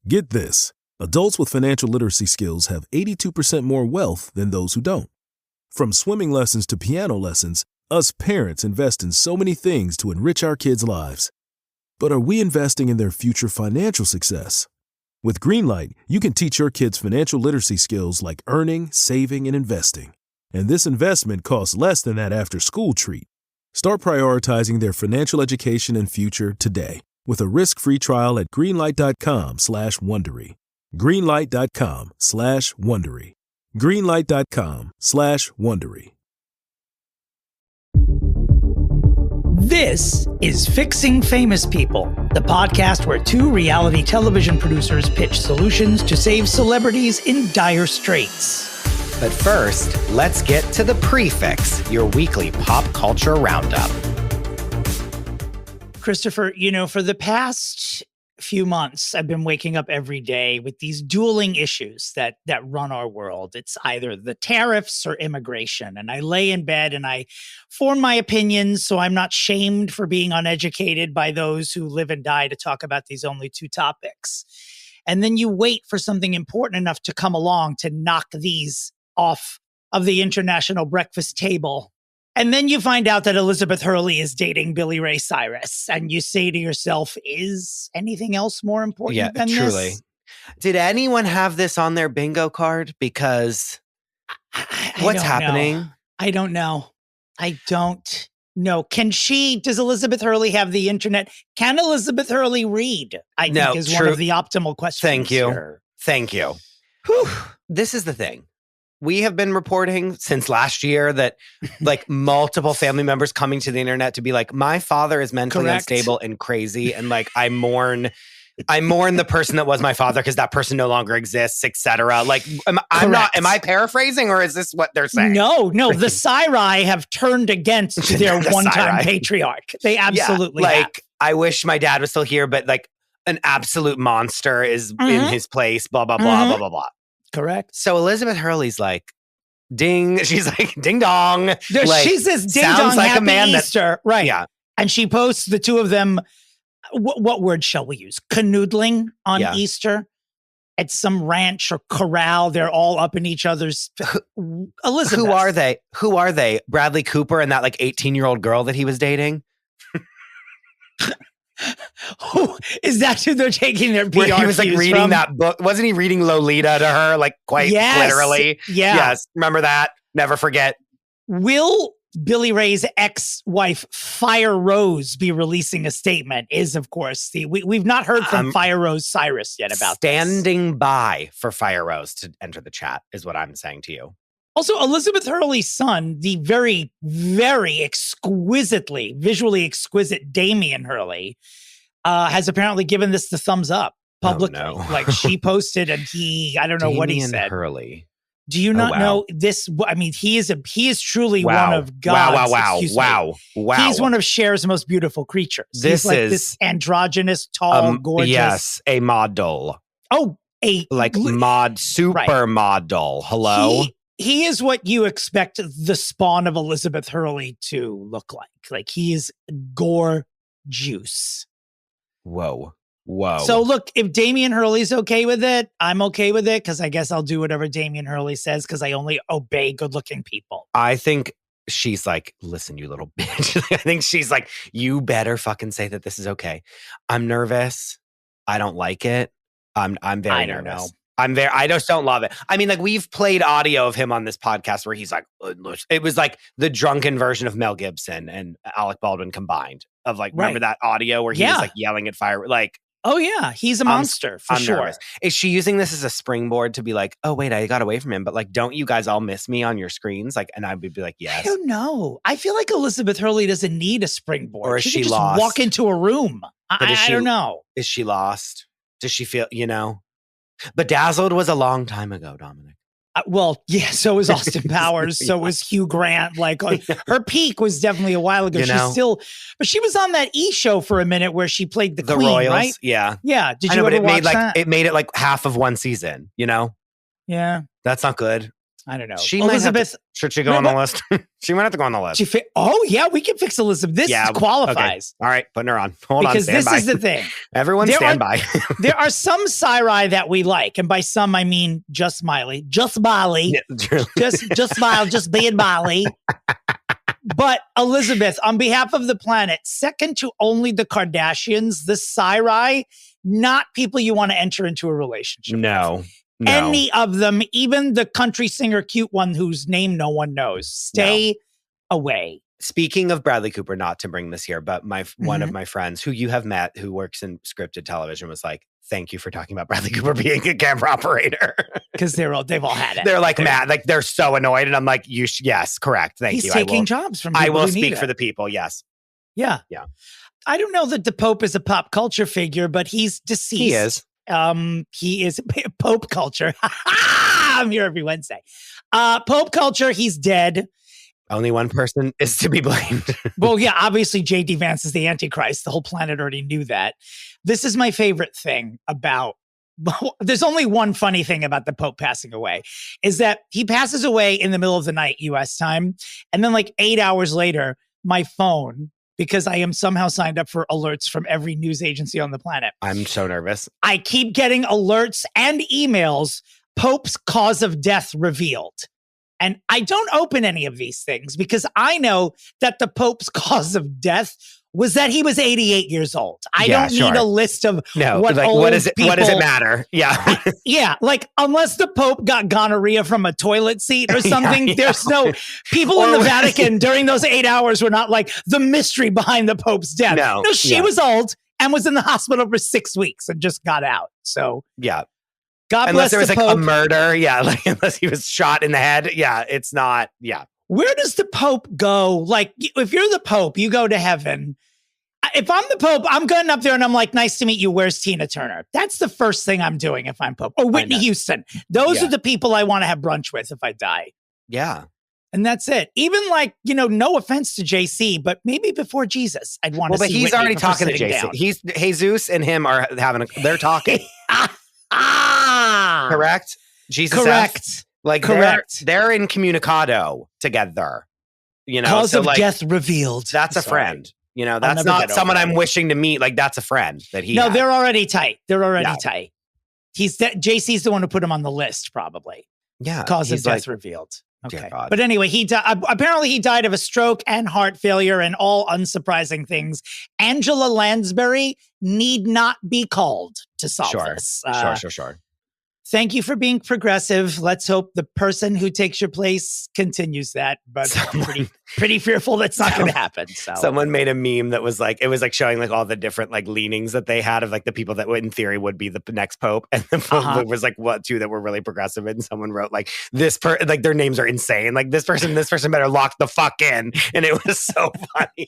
Get this. Adults with financial literacy skills have 82% more wealth than those who don't. From swimming lessons to piano lessons, us parents invest in so many things to enrich our kids' lives. But are we investing in their future financial success? With Greenlight, you can teach your kids financial literacy skills like earning, saving, and investing. And this investment costs less than that after-school treat. Start prioritizing their financial education and future today with a risk-free trial at greenlight.com/Wondery. Greenlight.com/Wondery. Greenlight.com/Wondery. This is Fixing Famous People, the podcast where two reality television producers pitch solutions to save celebrities in dire straits. But first, let's get to the Prefix, your weekly pop culture roundup. Christopher, for the past few months, I've been waking up every day with these dueling issues that run our world. It's either the tariffs or immigration. And I lay in bed and I form my opinions so I'm not shamed for being uneducated by those who live and die to talk about these only two topics. And then you wait for something important enough to come along to knock these off of the international breakfast table. And then you find out that Elizabeth Hurley is dating Billy Ray Cyrus. And you say to yourself, is anything else more important than truly. this? Did anyone have this on their bingo card? Because what's happening? I don't know. Does Elizabeth Hurley have the internet? Can Elizabeth Hurley read? I think is one of the optimal questions. Thank you. Here. Thank you. Whew. This is the thing. We have been reporting since last year that like multiple family members coming to the internet to be like, my father is mentally unstable and crazy. And like, I mourn the person that was my father because that person no longer exists, etc. Like, am I paraphrasing or is this what they're saying? No. The Syrai have turned against their one-time patriarch. They absolutely have. I wish my dad was still here, but like an absolute monster is in his place, blah, blah, blah, blah, blah, blah. Correct. So Elizabeth Hurley's like, ding. She's like, ding dong. Like, she says, ding sounds dong, like happy a man Easter. Right. Yeah. And she posts the two of them, what word shall we use? Canoodling on Easter at some ranch or corral. They're all up in each other's. Elizabeth. Who are they? Bradley Cooper and that like 18-year-old girl that he was dating? Is that who they're taking their PR Where he was like reading from? that book. Wasn't he reading Lolita to her? Like quite literally. Yeah. Yes. Remember that? Never forget. Will Billy Ray's ex-wife Fire Rose be releasing a statement? Is of course we've not heard from Fire Rose Cyrus yet about standing by for Fire Rose to enter the chat is what I'm saying to you. Also, Elizabeth Hurley's son, the very, very visually exquisite Damian Hurley, has apparently given this the thumbs up publicly. Oh, no. Like she posted and I don't know what he said. Damian Hurley. Do you not know this? I mean, he is truly one of God's. Wow. He's one of Cher's most beautiful creatures. He's like this androgynous, tall, gorgeous. Yes, a model. Oh, super model. Hello? He is what you expect the spawn of Elizabeth Hurley to look like. Like he is gore juice. Whoa. So look, if Damian Hurley's okay with it, I'm okay with it because I guess I'll do whatever Damian Hurley says because I only obey good-looking people. I think she's like, listen, you little bitch. I think she's like, you better fucking say that this is okay. I'm nervous. I don't like it. I'm very nervous. I just don't love it. I mean, like we've played audio of him on this podcast where he's like, it was like the drunken version of Mel Gibson and Alec Baldwin combined of like, remember that audio where he was like yelling at fire? Like, oh yeah, he's a monster for sure. Nervous. Is she using this as a springboard to be like, oh wait, I got away from him, but like, don't you guys all miss me on your screens? Like, and I would be like, yes. I don't know. I feel like Elizabeth Hurley doesn't need a springboard. Or is she just lost? Walk into a room. I don't know. Is she lost? Does she feel, Bedazzled was a long time ago, Dominic. So was Austin Powers. So was Hugh Grant. Like her peak was definitely a while ago. But she was on that E! Show for a minute where she played the Queen, Royals, right? Yeah. Yeah. Did you ever watch that? It made it like half of one season, Yeah. That's not good. I don't know. She Elizabeth. Should she go on the list? She might have to go on the list. We can fix Elizabeth. This qualifies. Okay. All right, putting her on. Hold on, because this is the thing. Everyone stand by. There are some Siri that we like, and by some I mean just Miley, just Molly, just Smile, just being Molly. But Elizabeth, on behalf of the planet, second to only the Kardashians, the Siri, not people you want to enter into a relationship with. No. Any of them, even the country singer cute one whose name no one knows. Stay away. Speaking of Bradley Cooper, not to bring this here, but one of my friends who you have met who works in scripted television was like, thank you for talking about Bradley Cooper being a camera operator. Because they've all had it. They're like mad. Like they're so annoyed. And I'm like, yes, correct. Thank you. He's taking jobs from people I will who speak need for it. the people. Yes. Yeah. I don't know that the Pope is a pop culture figure, but he's deceased. He is. He is Pope culture. I'm here every Wednesday. Pope culture, he's dead. Only one person is to be blamed. Well, yeah, obviously J.D. Vance is the Antichrist. The whole planet already knew that. This is my favorite thing about, there's only one funny thing about the Pope passing away, is that he passes away in the middle of the night, U.S. time. And then like 8 hours later, my phone, because I am somehow signed up for alerts from every news agency on the planet. I'm so nervous. I keep getting alerts and emails, Pope's cause of death revealed. And I don't open any of these things because I know that the Pope's cause of death was that he was 88 years old. I don't need a list of what does it matter? Yeah. Yeah. Like unless the Pope got gonorrhea from a toilet seat or something, there's no people in the Vatican during those 8 hours were not like the mystery behind the Pope's death. No, she was old and was in the hospital for 6 weeks and just got out. So yeah. God unless bless there was the like Pope. a murder. Yeah. Like unless he was shot in the head. Yeah. It's not. Yeah. Where does the Pope go? Like, if you're the Pope, you go to heaven. If I'm the Pope, I'm going up there and I'm like, nice to meet you. Where's Tina Turner? That's the first thing I'm doing if I'm Pope. Or Whitney Houston. Those are the people I want to have brunch with if I die. Yeah. And that's it. Even like, no offense to JC, but maybe before Jesus, I'd want to see but he's Whitney already talking to JC. down. He's Jesus and him are they're talking. Correct? Jesus. Correct. Like correct. They're incommunicado together. Cause of death revealed. That's a friend. That's not someone I'm wishing to meet. Like that's a friend that he. No, they're already tight. They're already tight. JC's the one who put him on the list, probably. Yeah. Cause of death revealed. Okay. God. But anyway, apparently he died of a stroke and heart failure and all unsurprising things. Angela Lansbury need not be called to solve this. Sure. Thank you for being progressive. Let's hope the person who takes your place continues that. But pretty fearful that's not going to happen. So someone made a meme that was like, it was like showing like all the different like leanings that they had of like the people that in theory would be the next Pope. And the was like two that were really progressive. And someone wrote like like their names are insane. Like this person better lock the fuck in. And it was so funny.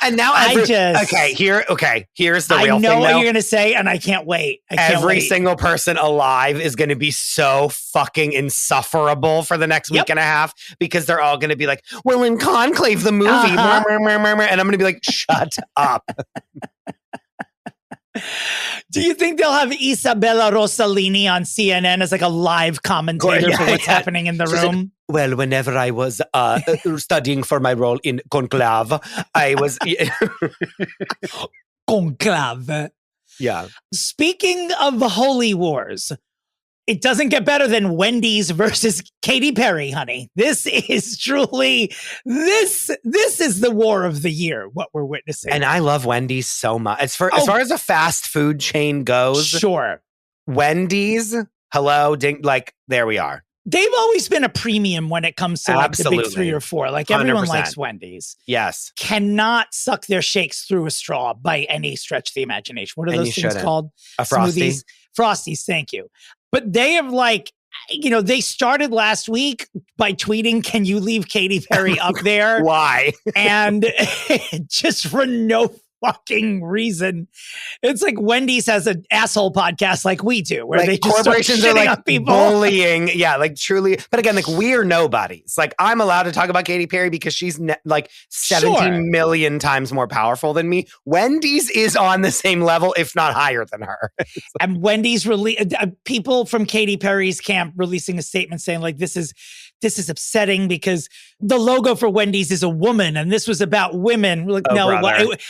And now here's the real thing. I know what you're going to say, and I can't wait. Every single person alive is going to be so fucking insufferable for the next week and a half because they're all going to be like, well, in Conclave, the movie, and I'm going to be like, shut up. Do you think they'll have Isabella Rossellini on CNN as like a live commentator for what's happening in the room? Well, whenever I was studying for my role in Conclave, I was... Conclave. Yeah. Speaking of holy wars, it doesn't get better than Wendy's versus Katy Perry, honey. This is truly, this is the war of the year, what we're witnessing. And I love Wendy's so much. As far as a fast food chain goes, sure. Wendy's, hello, like, there we are. They've always been a premium when it comes to like the big 3 or 4. Like everyone 100%. Likes Wendy's. Yes. Cannot suck their shakes through a straw by any stretch of the imagination. What are those things called? A Frosty. Smoothies. Frosties, thank you. But they have like, they started last week by tweeting, can you leave Katy Perry up there? Why? And just for no fucking reason. It's like Wendy's has an asshole podcast like we do, where like they just corporations start are shitting like on people. bullying. Yeah, like truly. But again, like we're nobodies. Like I'm allowed to talk about Katy Perry because she's like 17 million times more powerful than me. Wendy's is on the same level, if not higher than her. And Wendy's people from Katy Perry's camp releasing a statement saying like, this is upsetting because the logo for Wendy's is a woman and this was about women. Like,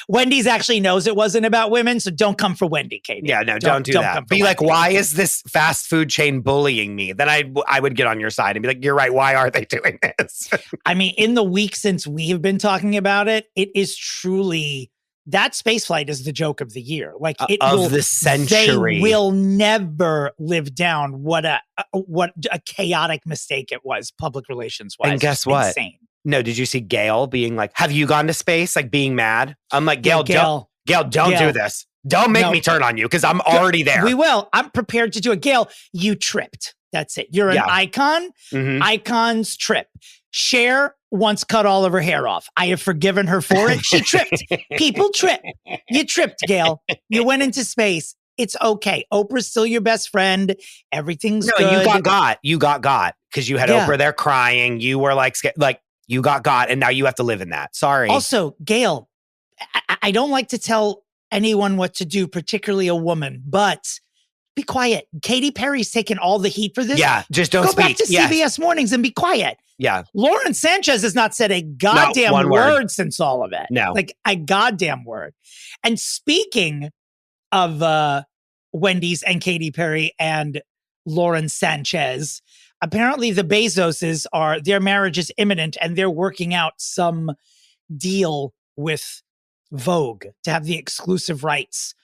Wendy's actually knows it wasn't about women, so don't come for Wendy, Katy. Yeah, no, don't do that. Be like, why is this fast food chain bullying me? Then I would get on your side and be like, you're right. Why are they doing this? I mean, in the week since we have been talking about it, it is truly that spaceflight is the joke of the year. Like the century. They will never live down what a chaotic mistake it was, public relations wise. And guess what? Insane. No, did you see Gail being like, have you gone to space? Like being mad? I'm like, Gail, don't do this. Don't make me turn on you because I'm already there. We will. I'm prepared to do it. Gail, you tripped. That's it. You're an icon. Mm-hmm. Icons trip. Cher once cut all of her hair off. I have forgiven her for it. She tripped. People trip. You tripped, Gail. You went into space. It's okay. Oprah's still your best friend. Everything's good. You got because you had Oprah there crying. You were like you got, and now you have to live in that. Sorry. Also, Gail, I don't like to tell anyone what to do, particularly a woman, but be quiet. Katy Perry's taking all the heat for this. Yeah, just don't go speak. Go back to CBS Mornings and be quiet. Yeah. Lauren Sanchez has not said a goddamn word since all of it. No. Like a goddamn word. And speaking of Wendy's and Katy Perry and Lauren Sanchez, apparently the Bezoses their marriage is imminent and they're working out some deal with Vogue to have the exclusive rights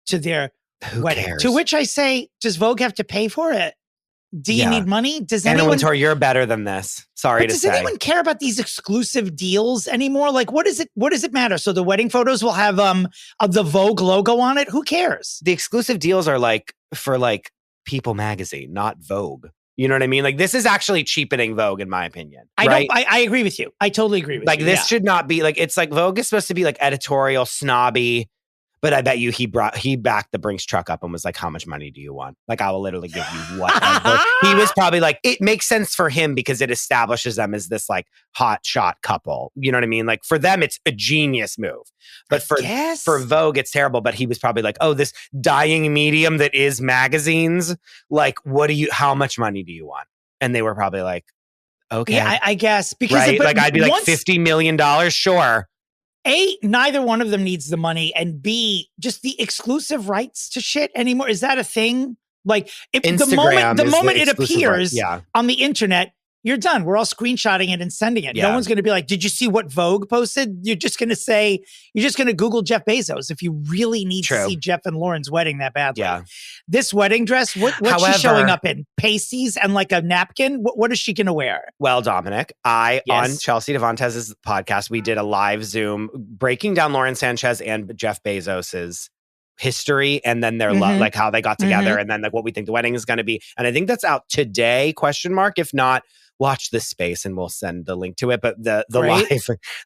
to their wedding. Cares? To which I say, does Vogue have to pay for it? Do you need money? Does anyone? Wintour, you're better than this. Sorry to say. Does anyone care about these exclusive deals anymore? Like, what does it matter? So the wedding photos will have the Vogue logo on it. Who cares? The exclusive deals are like for like People Magazine, not Vogue. You know what I mean? Like this is actually cheapening Vogue, in my opinion. I agree with you. I totally agree with you. Like this should not be like, it's like Vogue is supposed to be like editorial, snobby. But I bet you he backed the Brinks truck up and was like, how much money do you want? Like, I will literally give you whatever. He was probably like, it makes sense for him because it establishes them as this like hot shot couple. You know what I mean? Like for them, it's a genius move. But for Vogue, it's terrible. But he was probably like, oh, this dying medium that is magazines. Like, how much money do you want? And they were probably like, okay. Yeah, I guess. Because right? Like I'd be like $50 million, sure. A, neither one of them needs the money, and B, just the exclusive rights to shit anymore. Is that a thing? Like, if the moment it appears on the internet, you're done. We're all screenshotting it and sending it. No one's going to be like, did you see what Vogue posted? You're just going to Google Jeff Bezos if you really need to see Jeff and Lauren's wedding that badly. Yeah. This wedding dress, what's she showing up in? Pasties and like a napkin? What is she going to wear? Well, Dominic, on Chelsea Devantez's podcast, we did a live Zoom breaking down Lauren Sanchez and Jeff Bezos's history and then their love, like how they got together and then like what we think the wedding is going to be. And I think that's out today, ? If not, watch this space and we'll send the link to it. But the live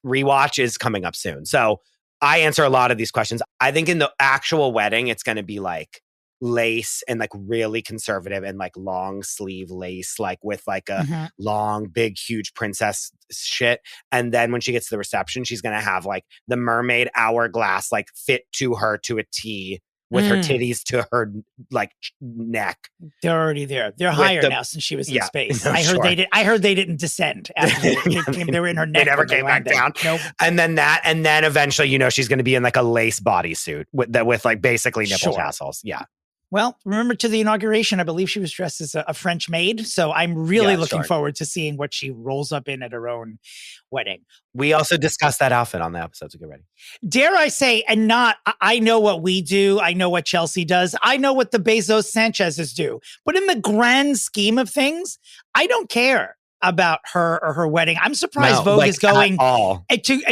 rewatch is coming up soon. So I answer a lot of these questions. I think in the actual wedding, it's going to be like lace and like really conservative and like long sleeve lace, like with like a long, big, huge princess shit. And then when she gets to the reception, she's going to have like the mermaid hourglass, like fit to her to a T with her titties to her like neck. They're already there. They're higher now since she was in space. I heard they didn't descend after they were in her neck. They never came back down. Nope. And then eventually, she's going to be in like a lace bodysuit with like basically nipple tassels. Yeah. Well, remember to the inauguration, I believe she was dressed as a French maid. So I'm really looking forward to seeing what she rolls up in at her own wedding. We also discussed that outfit on the episode, so get ready. Dare I say, I know what we do. I know what Chelsea does. I know what the Bezos Sanchez's do. But in the grand scheme of things, I don't care about her or her wedding. I'm surprised Vogue is going to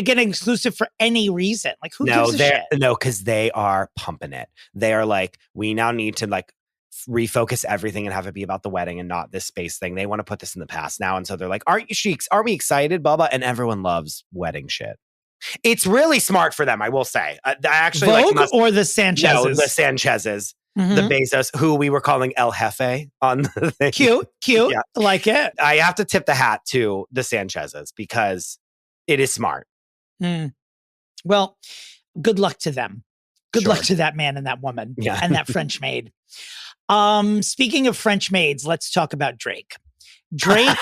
get an exclusive for any reason. Like, who gives a shit? No, because they are pumping it. They are like, we now need to like refocus everything and have it be about the wedding and not this space thing. They want to put this in the past now. And so they're like, aren't you sheiks? Are we excited? Blah, blah. And everyone loves wedding shit. It's really smart for them, I will say. I actually Vogue or the Sanchezes? No, the Sanchezes. The Bezos, who we were calling El Jefe on the thing. Cute. Yeah. Like it. I have to tip the hat to the Sanchezes because it is smart. Well, good luck to them. Good luck to that man and that woman and that French maid. Speaking of French maids, let's talk about Drake. Drake's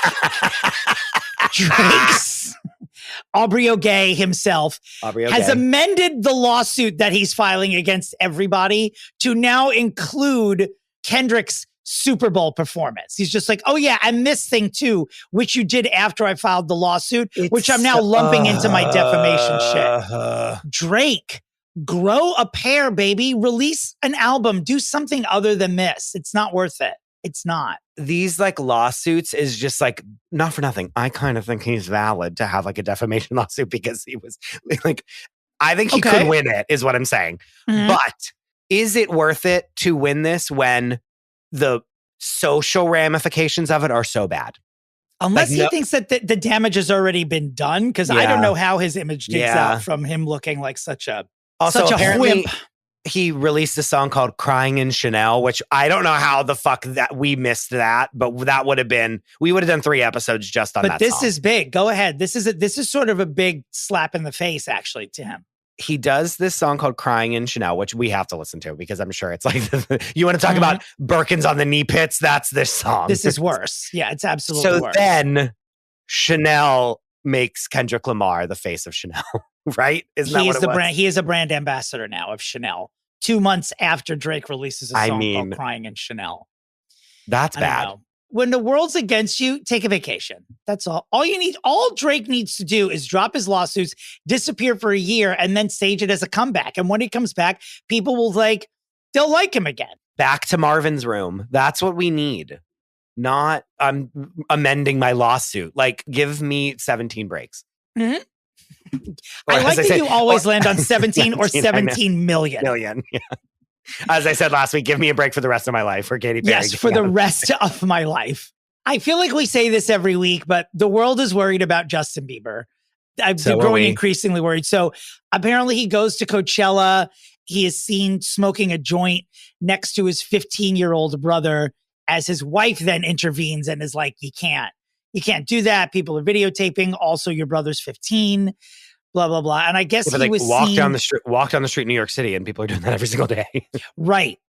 Aubrey O'Gay himself has amended the lawsuit that he's filing against everybody to now include Kendrick's Super Bowl performance. He's just like, oh yeah, and this thing too, which you did after I filed the lawsuit, which I'm now lumping into my defamation shit. Drake, grow a pair, baby. Release an album. Do something other than this. It's not worth it. It's not. These like lawsuits is just like, not for nothing. I kind of think he's valid to have like a defamation lawsuit because he was like, I think he could win it is what I'm saying. But is it worth it to win this when the social ramifications of it are so bad? Unless he thinks that the damage has already been done. Because I don't know how his image digs out from him looking like such a apparently, wimp. He released a song called Crying in Chanel, which I don't know how the fuck that we missed that, but that would have been, we would have done 3 episodes just on that But this song. is big. Go ahead. This is sort of a big slap in the face, actually, to him. He does this song called Crying in Chanel, which we have to listen to because I'm sure it's like, you want to talk about Birkins on the knee pits? That's this song. This is worse. Yeah, it's absolutely worse. So then Chanel makes Kendrick Lamar the face of Chanel, right? Isn't that what it was? He is a brand ambassador now of Chanel. 2 months after Drake releases a song called Crying in Chanel. That's bad. When the world's against you, take a vacation. That's all. All Drake needs to do is drop his lawsuits, disappear for a year, and then stage it as a comeback. And when he comes back, people will they'll like him again. Back to Marvin's room. That's what we need. Not amending my lawsuit. Like, give me 17 breaks. I like that you always land on 17 or 17 million. Yeah. As I said last week, give me a break for the rest of my life for Katy Perry. Yes, for the rest of my life. I feel like we say this every week, but the world is worried about Justin Bieber. I'm growing increasingly worried. So apparently he goes to Coachella. He is seen smoking a joint next to his 15-year-old brother as his wife then intervenes and is like, you can't do that. People are videotaping. Also, your brother's 15, blah, blah, blah. And I guess he was walk down the street in New York City and people are doing that every single day. Right.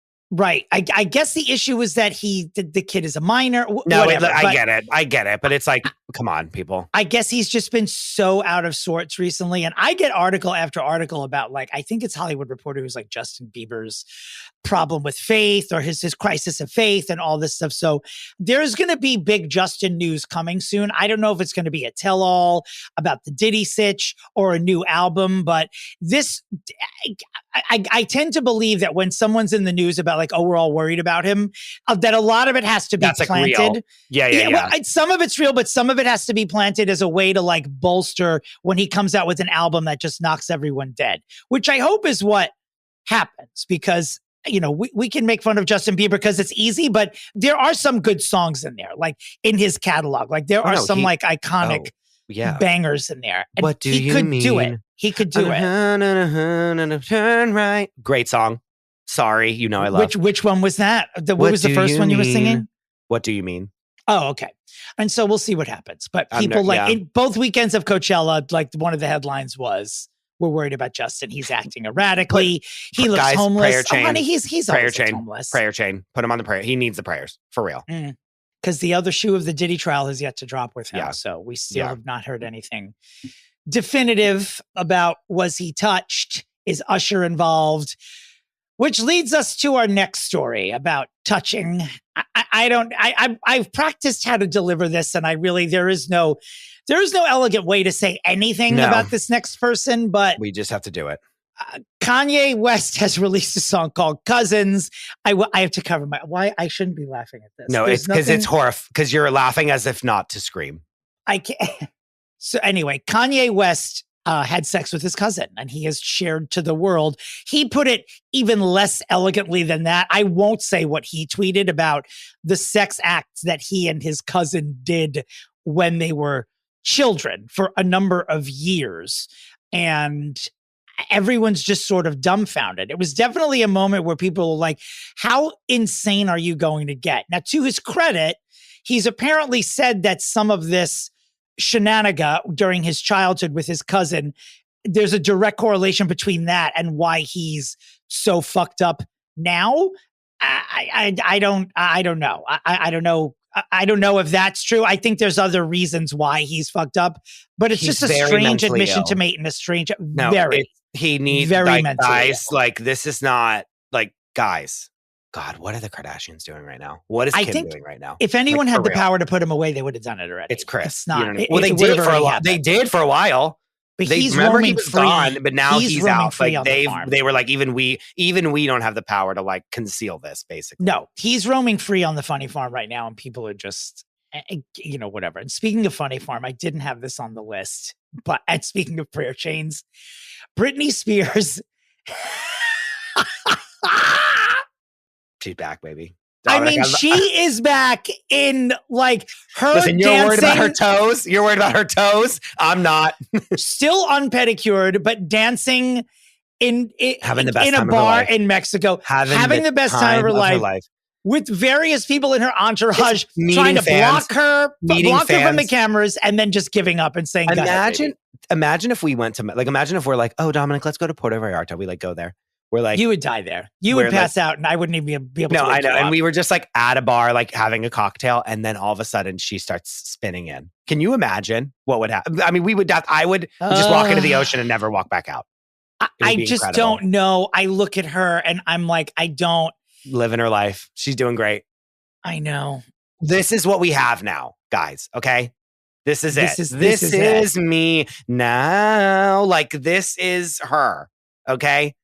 I guess the issue is that the kid is a minor. I get it. But it's like, come on, people. I guess he's just been so out of sorts recently. And I get article after article about I think it's Hollywood Reporter who's like Justin Bieber's problem with faith or his crisis of faith and all this stuff. So there's going to be big Justin news coming soon. I don't know if it's going to be a tell-all about the Diddy sitch or a new album, but this, I tend to believe that when someone's in the news about we're all worried about him, that a lot of it has to be planted. Real. Yeah. Well, some of it's real, but some of it has to be planted as a way to bolster when he comes out with an album that just knocks everyone dead, which I hope is what happens because we can make fun of Justin Bieber because it's easy, but there are some good songs in there, in his catalog. There are some iconic bangers in there. And what do you mean? He could do it. Turn right. Great song. Sorry, I love. Which one was that? What was the first one you were singing? What do you mean? Oh, okay. And so we'll see what happens. But people in both weekends of Coachella, one of the headlines was, we're worried about Justin. He's acting erratically. He looks homeless. Prayer chain. Honey, he's prayer always chain. Homeless. Prayer chain. Put him on the prayer. He needs the prayers for real. Because the other shoe of the Diddy trial has yet to drop with him. Yeah. So we still have not heard anything definitive about was he touched? Is Usher involved? Which leads us to our next story about touching. I've practiced how to deliver this, and there is no elegant way to say anything about this next person, but we just have to do it. Kanye West has released a song called Cousins. I have to cover why I shouldn't be laughing at this. No, it's because it's horrible. Because you're laughing as if not to scream. I can't. So anyway, Kanye West had sex with his cousin, and he has shared to the world. He put it even less elegantly than that. I won't say what he tweeted about the sex acts that he and his cousin did when they were children for a number of years. and everyone's just sort of dumbfounded. It was definitely a moment where people were like, how insane are you going to get? Now, to his credit, he's apparently said that some of this shenanigan during his childhood with his cousin, there's a direct correlation between that and why he's so fucked up now. I don't know. I don't know. I don't know if that's true. I think there's other reasons why he's fucked up, but it's just a strange admission to make, and a strange, he needs very like, guys, like this is not like guys. God, what are the Kardashians doing right now? What is Kim doing right now? If anyone had the power to put him away, they would have done it already. It's Chris. It's not. You know what I mean? Well, they did for a while. They did for a while. But he's roaming free. Gone, but now he's out. Like they were like, even we don't have the power to like conceal this, basically. No, he's roaming free on the Funny Farm right now, and people are just, whatever. And speaking of Funny Farm, I didn't have this on the list, but and speaking of prayer chains, Britney Spears. She's back, baby. Dominick, she is back in like her. Listen, you're dancing, worried about her toes. You're worried about her toes. I'm not. Still unpedicured, but dancing in a bar in Mexico, having the best time of her life. With various people in her entourage trying to block her from the cameras, and then just giving up and saying, imagine if we went to imagine if we're like, oh, Dominick, let's go to Puerto Vallarta. We go there. We're like, you would die there. You would pass out, and I wouldn't even be able to. No, I know. And we were just like at a bar, like having a cocktail, and then all of a sudden she starts spinning in. Can you imagine what would happen? I mean, I would just walk into the ocean and never walk back out. I just don't know. I look at her and I'm like, I don't. Living her life. She's doing great. I know. This is what we have now, guys. Okay. This is it. This is me now. Like, this is her. Okay.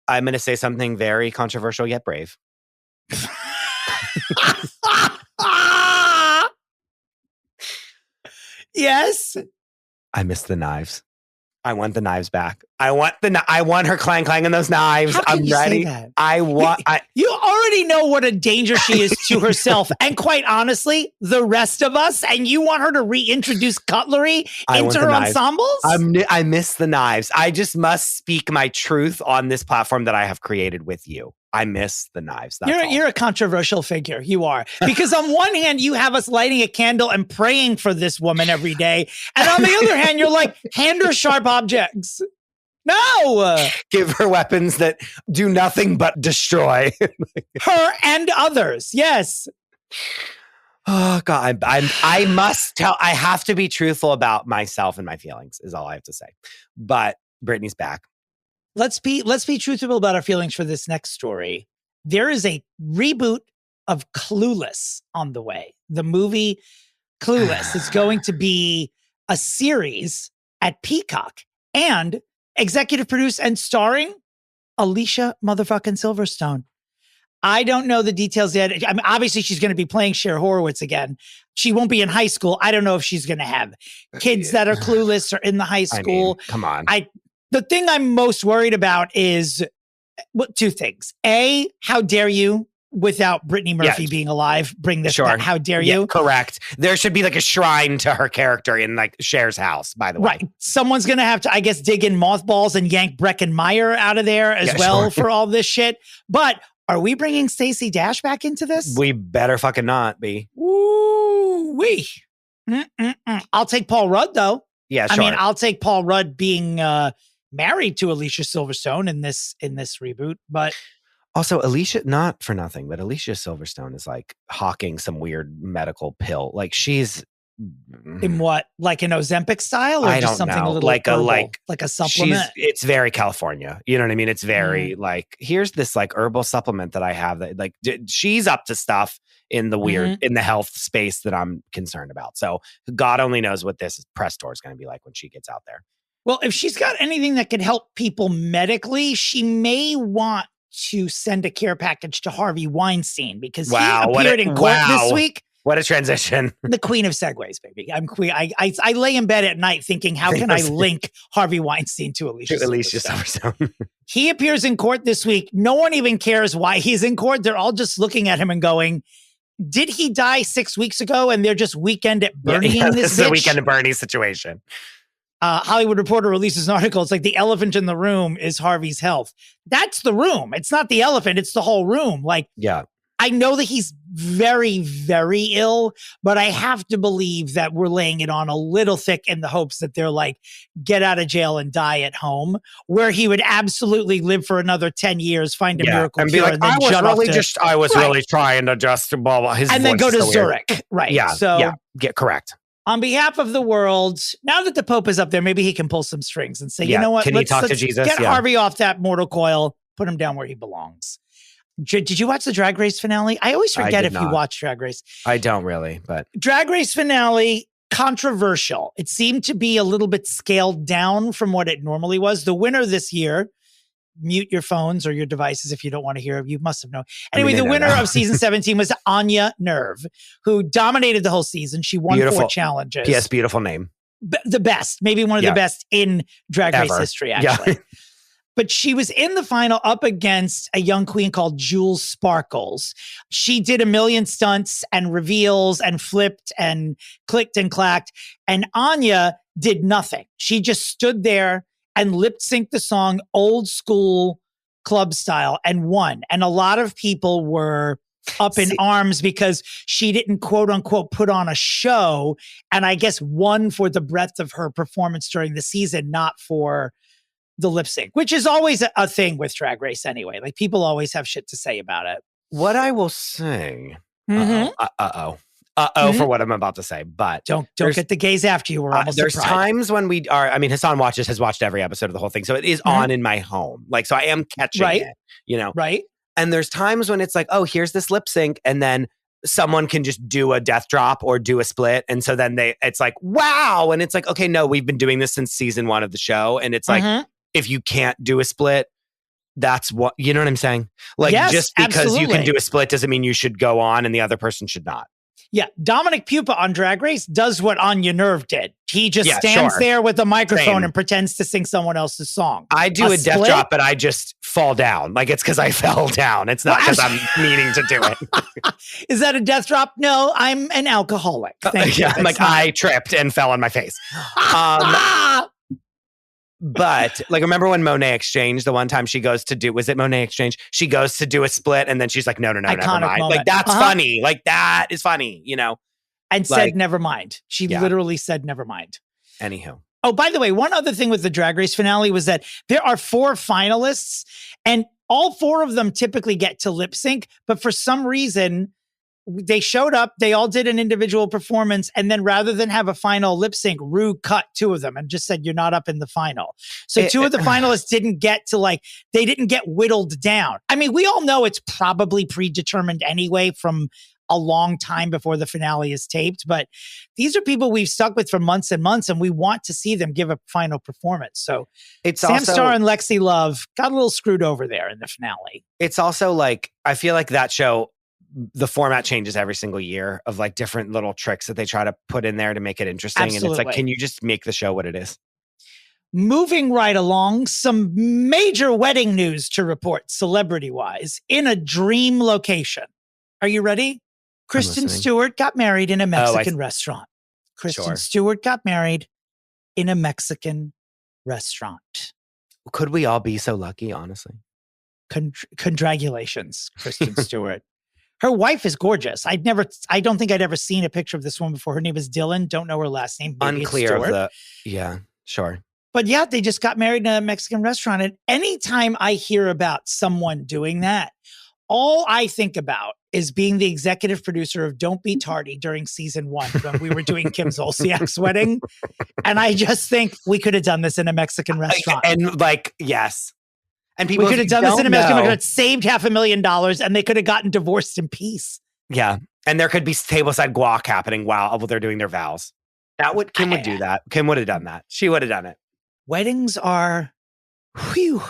I'm going to say something very controversial yet brave. Yes. I miss the knives. I want the knives back. I want her clanging those knives. I'm ready. You already know what a danger she is to herself and, quite honestly, the rest of us. And you want her to reintroduce cutlery into her ensembles? I miss the knives. I just must speak my truth on this platform that I have created with you. I miss the knives. You're a controversial figure. You are. Because on one hand, you have us lighting a candle and praying for this woman every day. And on the other hand, you're like, hand her sharp objects. No. Give her weapons that do nothing but destroy. Her and others. Yes. Oh, God. I must tell. I have to be truthful about myself and my feelings is all I have to say. But Britney's back. Let's be truthful about our feelings for this next story. There is a reboot of Clueless on the way. The movie Clueless is going to be a series at Peacock and executive produced and starring Alicia motherfucking Silverstone. I don't know the details yet. I mean, obviously she's going to be playing Cher Horowitz again. She won't be in high school. I don't know if she's going to have kids that are clueless or in the high school. I mean, come on. The thing I'm most worried about is two things. A, how dare you, without Brittany Murphy being alive, bring this back? How dare you? Correct. There should be like a shrine to her character in like Cher's house, by the way. Right. Someone's going to have to, I guess, dig in mothballs and yank Breckin Meyer out of there as well for all this shit. But are we bringing Stacey Dash back into this? We better fucking not be. Ooh-wee. I'll take Paul Rudd, though. Yeah, sure. I mean, I'll take Paul Rudd being married to Alicia Silverstone in this reboot, but also Alicia, not for nothing, but Alicia Silverstone is like hawking some weird medical pill. Like she's in what, like an Ozempic style, or I just something know. a little like herbal, a supplement. It's very California. You know what I mean? It's very like, here's this like herbal supplement that I have that like she's up to stuff in the weird in the health space that I'm concerned about. So God only knows what this press tour is going to be like when she gets out there. Well, if she's got anything that could help people medically, she may want to send a care package to Harvey Weinstein because he appeared in court this week. What a transition. The queen of segues, baby. I'm queen. I lay in bed at night thinking, how can I link Harvey Weinstein to Alicia Silverstone? He appears in court this week. No one even cares why he's in court. They're all just looking at him and going, did he die 6 weeks ago? And they're just weekend at Bernie in this bitch? This is a weekend at Bernie situation. Hollywood Reporter releases an article. It's like the elephant in the room is Harvey's health. That's the room. It's not the elephant. It's the whole room. Like, yeah. I know that he's very, very ill, but I have to believe that we're laying it on a little thick in the hopes that they're like, get out of jail and die at home, where he would absolutely live for another 10 years, find a miracle and cure, be like, and then I was really trying to just blah, blah. His and then go to so Zurich. Weird. Right. Yeah. So get correct. On behalf of the world, now that the Pope is up there, maybe he can pull some strings and say, you know what? Can he talk to Jesus? Get Harvey off that mortal coil, put him down where he belongs. Did you watch the Drag Race finale? I always forget if you watch Drag Race. I don't really, but Drag Race finale, controversial. It seemed to be a little bit scaled down from what it normally was. The winner this year, mute your phones or your devices if you don't want to hear. You must have known. Anyway, the winner of season 17 was Anya Nerve, who dominated the whole season. She won 4 challenges. P.S. Beautiful name. The best, maybe one of the best in Drag Race history, actually. But she was in the final up against a young queen called Jules Sparkles. She did a million stunts and reveals and flipped and clicked and clacked. And Anya did nothing. She just stood there and lip synced the song old school club style and won. And a lot of people were up in arms because she didn't quote unquote put on a show. And I guess won for the breadth of her performance during the season, not for the lip sync, which is always a thing with Drag Race anyway. Like people always have shit to say about it. What I will say, Mm-hmm. for what I'm about to say, but don't get the gays after you. We're almost there's times when we are. I mean, Hassan has watched every episode of the whole thing, so it is on in my home. Like, so I am catching it, you know, right? And there's times when it's like, oh, here's this lip sync, and then someone can just do a death drop or do a split, and so then it's like, wow, and it's like, okay, no, we've been doing this since season 1 of the show, and it's like, if you can't do a split, that's what, you know what I'm saying? Like, just because you can do a split doesn't mean you should go on and the other person should not. Yeah. Dominick Pupa on Drag Race does what Anya Nerve did. He just stands there with a microphone and pretends to sing someone else's song. I do a death drop, but I just fall down. Like, it's because I fell down. It's not because I'm meaning to do it. Is that a death drop? No, I'm an alcoholic. Thank you. Like, I tripped and fell on my face. But like, remember when Monet Exchange, the one time she goes to do, was it Monet Exchange? She goes to do a split and then she's like, no, never mind. Moment. Like, that's funny. Like, that is funny, you know? And said, never mind. She literally said, never mind. Anywho. Oh, by the way, one other thing with the Drag Race finale was that there are 4 finalists and all 4 of them typically get to lip sync. But for some reason, they showed up, they all did an individual performance, and then rather than have a final lip sync, Rue cut 2 of them and just said, you're not up in the final. So 2 of the finalists didn't get to they didn't get whittled down. I mean, we all know it's probably predetermined anyway from a long time before the finale is taped, but these are people we've stuck with for months and months, and we want to see them give a final performance. So it's Sam Starr and Lexi Love got a little screwed over there in the finale. It's also like, I feel like that show, the format changes every single year of like different little tricks that they try to put in there to make it interesting. Absolutely. And it's like, can you just make the show what it is? Moving right along, some major wedding news to report celebrity-wise in a dream location. Are you ready? Kristen Stewart got married in a Mexican restaurant. Kristen Stewart got married in a Mexican restaurant. Could we all be so lucky, honestly? Congratulations, Kristen Stewart. Her wife is gorgeous. I don't think I'd ever seen a picture of this woman before. Her name is Dylan. Don't know her last name. Unclear of the, yeah, sure. But yeah, they just got married in a Mexican restaurant. And anytime I hear about someone doing that, all I think about is being the executive producer of Don't Be Tardy during season 1 when we were doing Kim Zolciak's wedding. And I just think we could have done this in a Mexican restaurant. And like, yes. And people, we could have done this in a Mexican restaurant, saved $500,000, and they could have gotten divorced in peace. Yeah. And there could be tableside guac happening while they're doing their vows. Kim would do that. Kim would have done that. She would have done it. Weddings are, whew.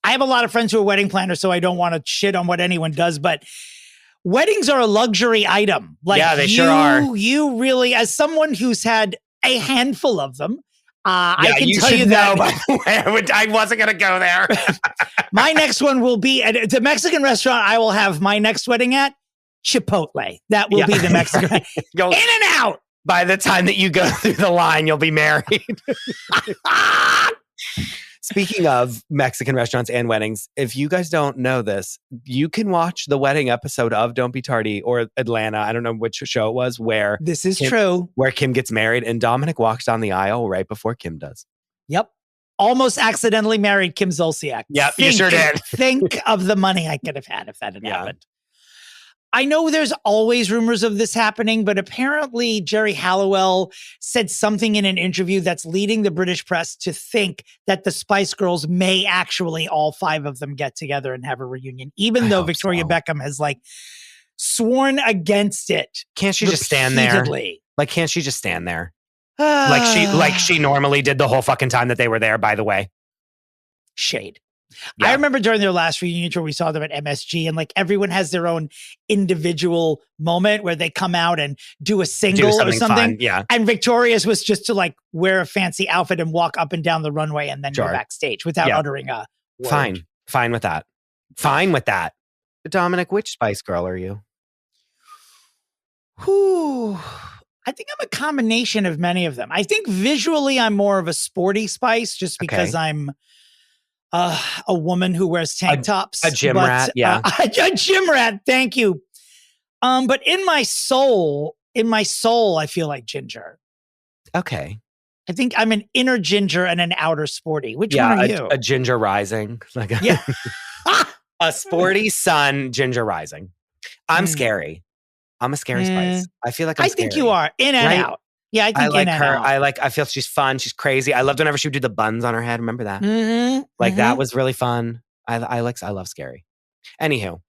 I have a lot of friends who are wedding planners, so I don't want to shit on what anyone does, but weddings are a luxury item. Like, yeah, they sure are. You really, as someone who's had a handful of them, I can tell you that. By the way, I wasn't going to go there. My next one will be at the Mexican restaurant. I will have my next wedding at Chipotle. That will be the Mexican. In and out. By the time that you go through the line, you'll be married. Speaking of Mexican restaurants and weddings, if you guys don't know this, you can watch the wedding episode of Don't Be Tardy or Atlanta. I don't know which show it was where this is true. Where Kim gets married and Dominick walks down the aisle right before Kim does. Yep. Almost accidentally married Kim Zolciak. Yep, you sure did. Think of the money I could have had if that had happened. I know there's always rumors of this happening, but apparently Jerry Halliwell said something in an interview that's leading the British press to think that the Spice Girls may actually all 5 of them get together and have a reunion, even though Victoria Beckham has like sworn against it. Can't she just stand there? Like, can't she just stand there? Like she normally did the whole fucking time that they were there, by the way. Shade. Yeah. I remember during their last reunion tour, we saw them at MSG, and like everyone has their own individual moment where they come out and do a single or something. Fun. Yeah. And Victoria's was just to like wear a fancy outfit and walk up and down the runway and then go backstage without uttering a word. Fine with that. Dominick, which Spice Girl are you? I think I'm a combination of many of them. I think visually I'm more of a sporty Spice just because I'm a woman who wears tank tops. A gym rat, yeah. A gym rat, thank you. But in my soul, I feel like Ginger. Okay. I think I'm an inner Ginger and an outer sporty. Which one are you? A Ginger rising. Like a sporty sun, Ginger rising. I'm scary. I'm a scary Spice. I feel like I'm scary. I think you are. In and out. Yeah, I think I like in and her. out. I feel she's fun. She's crazy. I loved whenever she would do the buns on her head. Remember that? That was really fun. I love scary. Anywho.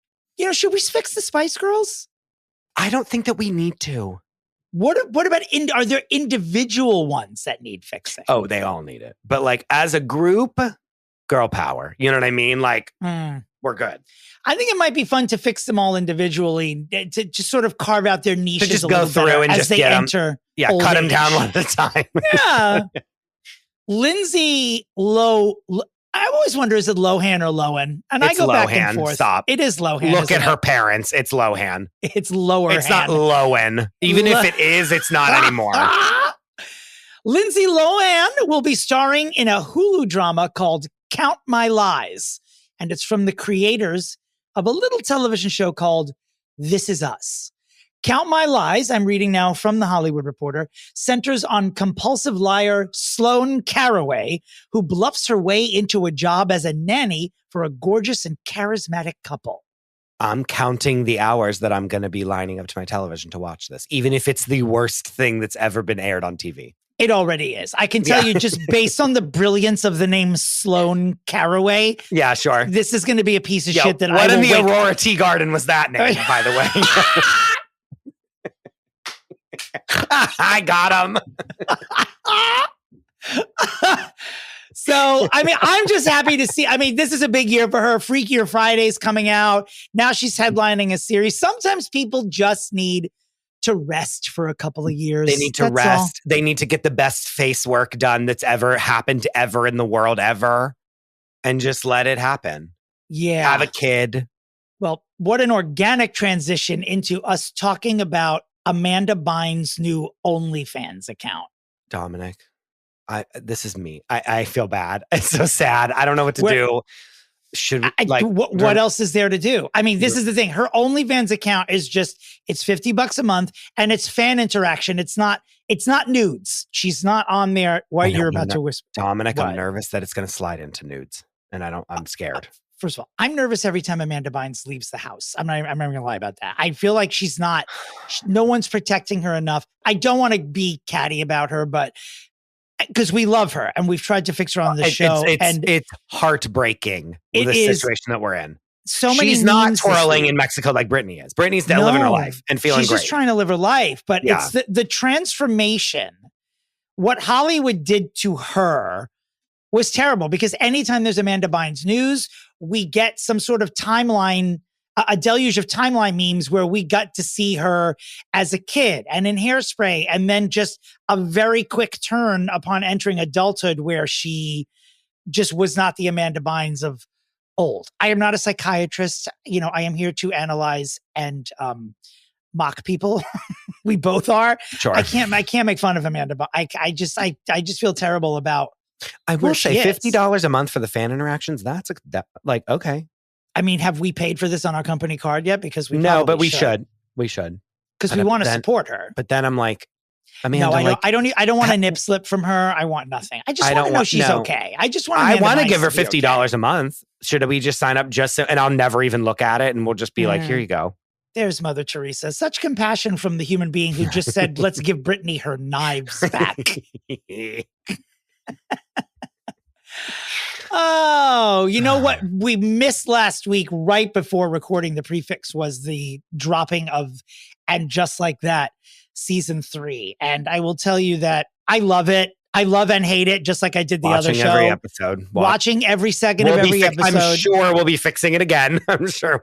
Should we fix the Spice Girls? I don't think that we need to. What about, are there individual ones that need fixing? Oh, they all need it. But like as a group, girl power. You know what I mean? Like we're good. I think it might be fun to fix them all individually, to just sort of carve out their niches. To just go through and just get them. Yeah, cut them down one at a time. Yeah. Lindsay I always wonder, is it Lohan or Lohan? And I go Lohan. back and forth. Stop. It is Lohan. Look at her parents. It's Lohan. It's lower. It's not Lohan. Even if it is, it's not anymore. Lindsay Lohan will be starring in a Hulu drama called Count My Lies. And it's from the creators of a little television show called This Is Us. Count My Lies, I'm reading now from The Hollywood Reporter, centers on compulsive liar Sloane Caraway, who bluffs her way into a job as a nanny for a gorgeous and charismatic couple. I'm counting the hours that I'm going to be lining up to my television to watch this, even if it's the worst thing that's ever been aired on TV. It already is. I can tell you, just based on the brilliance of the name Sloane Caraway. Yeah, sure. This is going to be a piece of shit that what in the Aurora Tea Garden was that name, by the way? I got him. So, I mean, I'm just happy to see. I mean, this is a big year for her. Freakier Friday's coming out. Now she's headlining a series. Sometimes people just need to rest for a couple of years. They need to rest. They need to get the best face work done that's ever happened ever in the world ever, and just let it happen. Yeah. Have a kid. Well, what an organic transition into us talking about Amanda Bynes' new OnlyFans account. Dominick, this is me. I feel bad. It's so sad. I don't know what to do. Should what else is there to do? I mean, this is the thing. Her OnlyFans account is it's $50 a month and it's fan interaction. It's not nudes. She's not on there. What you're about to whisper. Dominick, I'm nervous that it's going to slide into nudes, and I'm scared. First of all, I'm nervous every time Amanda Bynes leaves the house. I'm not going to lie about that. I feel like no one's protecting her enough. I don't want to be catty about her, but because we love her and we've tried to fix her on the show. It's heartbreaking, the situation that we're in. So many She's not twirling in Mexico like Britney is. Britney's living her life and feeling great. She's just trying to live her life, but it's the transformation. What Hollywood did to her was terrible, because anytime there's Amanda Bynes news, we get some sort of timeline, a deluge of timeline memes where we got to see her as a kid and in Hairspray, and then just a very quick turn upon entering adulthood where she just was not the Amanda Bynes of old. I am not a psychiatrist. I am here to analyze and mock people. We both are. Sure. I can't make fun of Amanda, but I just feel terrible about. I will say $50 a month for the fan interactions. Like, okay. I mean, have we paid for this on our company card yet? Because we but we should. We should. Because we want to support her. But then I'm like, Amanda, no, I don't want a nip slip from her. I want nothing. I just want to know she's okay. I just want. I want to give her $50 a month. Should we just sign up and I'll never even look at it, and we'll just be like, here you go. There's Mother Teresa. Such compassion from the human being who just said, let's give Brittany her knives back. Oh, you know what we missed last week right before recording the prefix was the dropping of And Just Like That season 3. And I will tell you that I love it. I love and hate it, just like I did the other show. Every episode. Watching every second of every episode. I'm sure we'll be fixing it again. I'm sure.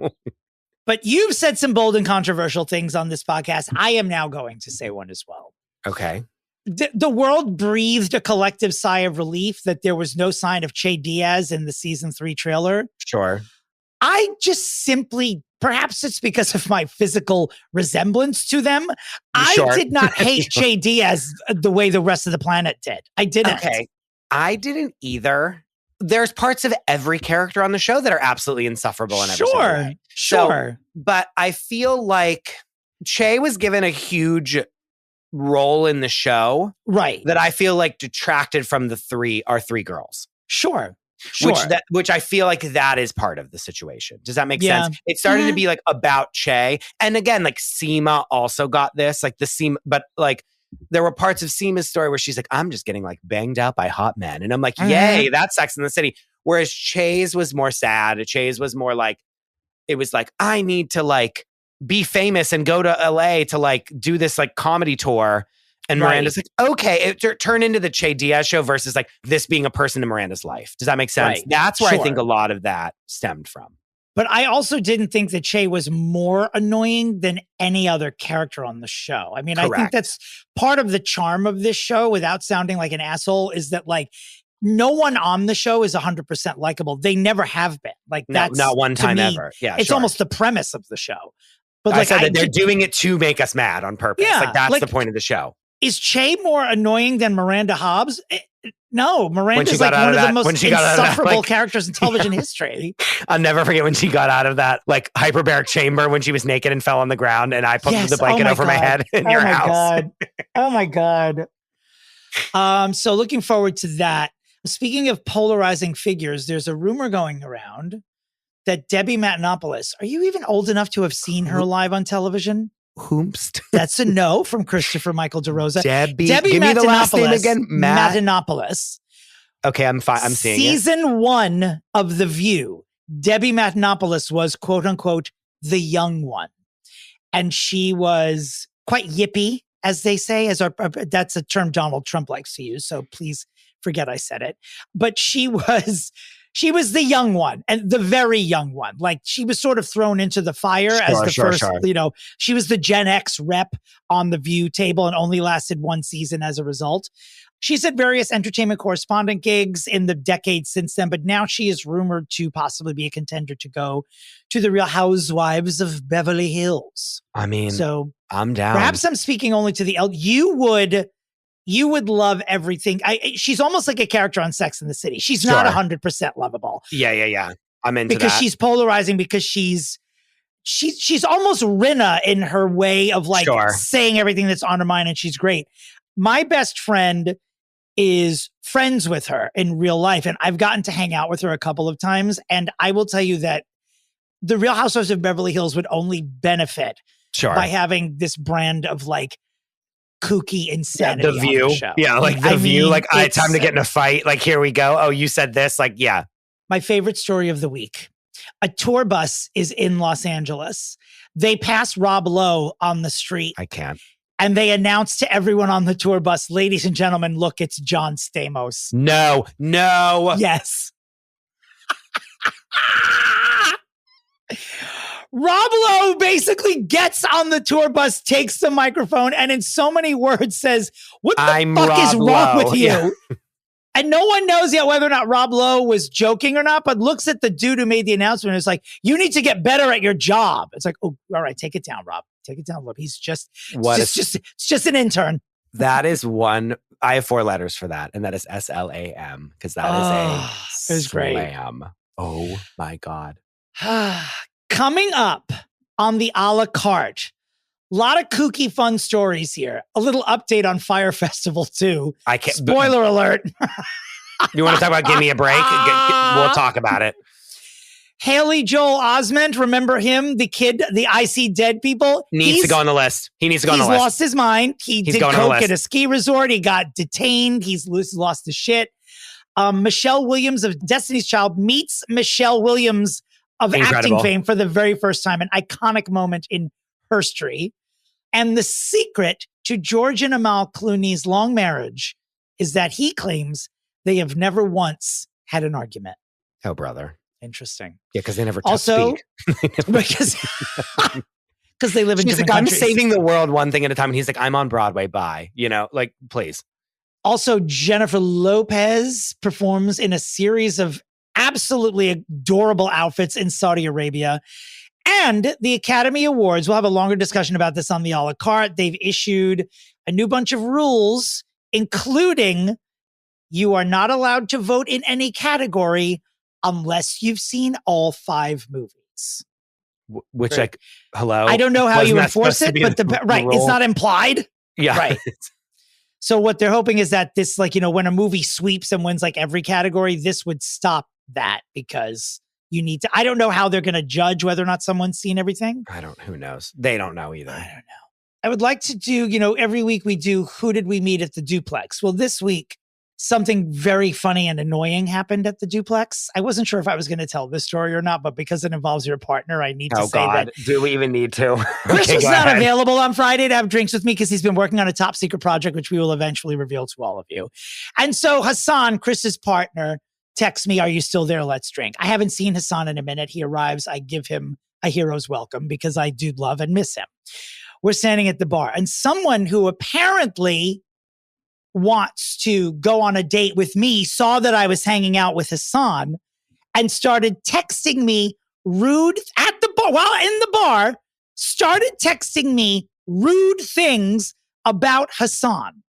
But you've said some bold and controversial things on this podcast. I am now going to say one as well. Okay. The world breathed a collective sigh of relief that there was no sign of Che Diaz in the season 3 trailer. Sure. I just simply, perhaps it's because of my physical resemblance to them. Sure. I did not hate Che Diaz the way the rest of the planet did. I didn't. Okay. I didn't either. There's parts of every character on the show that are absolutely insufferable in every single way. Sure. But I feel like Che was given a huge role in the show, right? That I feel like detracted from the three girls. Sure. Which I feel like that is part of the situation. Does that make sense? It started to be like about Che, and again, like Seema also got this, like the Seema, but like there were parts of Seema's story where she's like, I'm just getting like banged out by hot men, and I'm like, yay, that's Sex in the City. Whereas Che's was more sad. Che's was more like, it was like, I need to like be famous and go to LA to like do this like comedy tour. And Miranda's like, okay, it turned into the Che Diaz show versus like this being a person in Miranda's life. Does that make sense? Right. That's where I think a lot of that stemmed from. But I also didn't think that Che was more annoying than any other character on the show. I mean, correct. I think that's part of the charm of this show, without sounding like an asshole, is that like no one on the show is 100% likable. They never have been. Like that's not one time me, ever. Yeah, it's almost the premise of the show. But like I said that they're doing it to make us mad on purpose. Yeah, like that's the point of the show. Is Che more annoying than Miranda Hobbs? No, Miranda's like one of the most insufferable characters in television history. I'll never forget when she got out of that like hyperbaric chamber when she was naked and fell on the ground, and I put the blanket over my head in your house. Oh my God. So looking forward to that. Speaking of polarizing figures, there's a rumor going around that Debbie Matenopoulos, are you even old enough to have seen her live on television? Whomst? That's a no from Christopher Michael DeRosa. Debbie give me the last name again. Matenopoulos. Okay, I'm fine. I'm seeing Season 1 of The View, Debbie Matenopoulos was quote unquote the young one. And she was quite yippy, as they say, that's a term Donald Trump likes to use. So please forget I said it. But she was the young one, and the very young one. Like she was sort of thrown into the fire as the first, she was the Gen X rep on the View table and only lasted one season as a result. She's at various entertainment correspondent gigs in the decades since then, but now she is rumored to possibly be a contender to go to the Real Housewives of Beverly Hills. I mean, so I'm down. Perhaps I'm speaking only to the you would love everything. She's almost like a character on Sex in the City. She's not 100% lovable. Yeah. I'm into because that. She's polarizing because she's almost Rinna in her way of like saying everything that's on her mind, and she's great. My best friend is friends with her in real life, and I've gotten to hang out with her a couple of times, and I will tell you that the Real Housewives of Beverly Hills would only benefit by having this brand of like kooky insanity. The View. On the show. Yeah, like The View. Like, time to get in a fight. Like, here we go. Oh, you said this. Like, yeah. My favorite story of the week. A tour bus is in Los Angeles. They pass Rob Lowe on the street. I can't. And they announce to everyone on the tour bus, ladies and gentlemen, look, it's John Stamos. No. Yes. Rob Lowe basically gets on the tour bus, takes the microphone, and in so many words says, what the fuck is wrong with you? Yeah. And no one knows yet whether or not Rob Lowe was joking or not, but looks at the dude who made the announcement and is like, you need to get better at your job. It's like, oh, all right, take it down, Rob. Take it down a little. He's just, What it's just an intern. That is one. I have 4 letters for that, and that is SLAM because that is a it was great. slam. Oh my God. Coming up on the a la carte, a lot of kooky fun stories here. A little update on Fire Festival too. I can't. Spoiler alert. You want to talk about Give Me a Break? We'll talk about it. Haley Joel Osment, remember him? The kid, the I See Dead People? Needs to go on the list. He needs to go on the list. He's lost his mind. He's did coke at a ski resort. He got detained. He's lost his shit. Michelle Williams of Destiny's Child meets Michelle Williams of acting fame for the very first time. An iconic moment in history. And the secret to George and Amal Clooney's long marriage is that he claims they have never once had an argument. Oh, brother. Interesting. Yeah, because they never also because they live in different countries. I'm saving the world one thing at a time, and he's like, I'm on Broadway. Bye. Like, please. Also, Jennifer Lopez performs in a series of absolutely adorable outfits in Saudi Arabia. And the Academy Awards, we'll have a longer discussion about this on the a la carte. They've issued a new bunch of rules, including you are not allowed to vote in any category unless you've seen all 5 movies. Which, right. Hello? I don't know how you enforce it, but it's not implied. Yeah. Right. So what they're hoping is that this, when a movie sweeps and wins every category, this would stop that because you need to, I don't know how they're going to judge whether or not someone's seen everything. Who knows? They don't know either. I don't know. I would like to do, every week we do, who did we meet at the duplex? Well, this week, something very funny and annoying happened at the duplex. I wasn't sure if I was going to tell this story or not, but because it involves your partner, I need to say that. Do we even need to? Chris was not available on Friday to have drinks with me because he's been working on a top secret project, which we will eventually reveal to all of you. And so Hassan, Chris's partner, texts me, "Are you still there? Let's drink." I haven't seen Hassan in a minute. He arrives. I give him a hero's welcome because I do love and miss him. We're standing at the bar, and someone who apparently wants to go on a date with me saw that I was hanging out with Hassan and started texting me rude at the bar while in the bar, started texting me rude things about Hassan.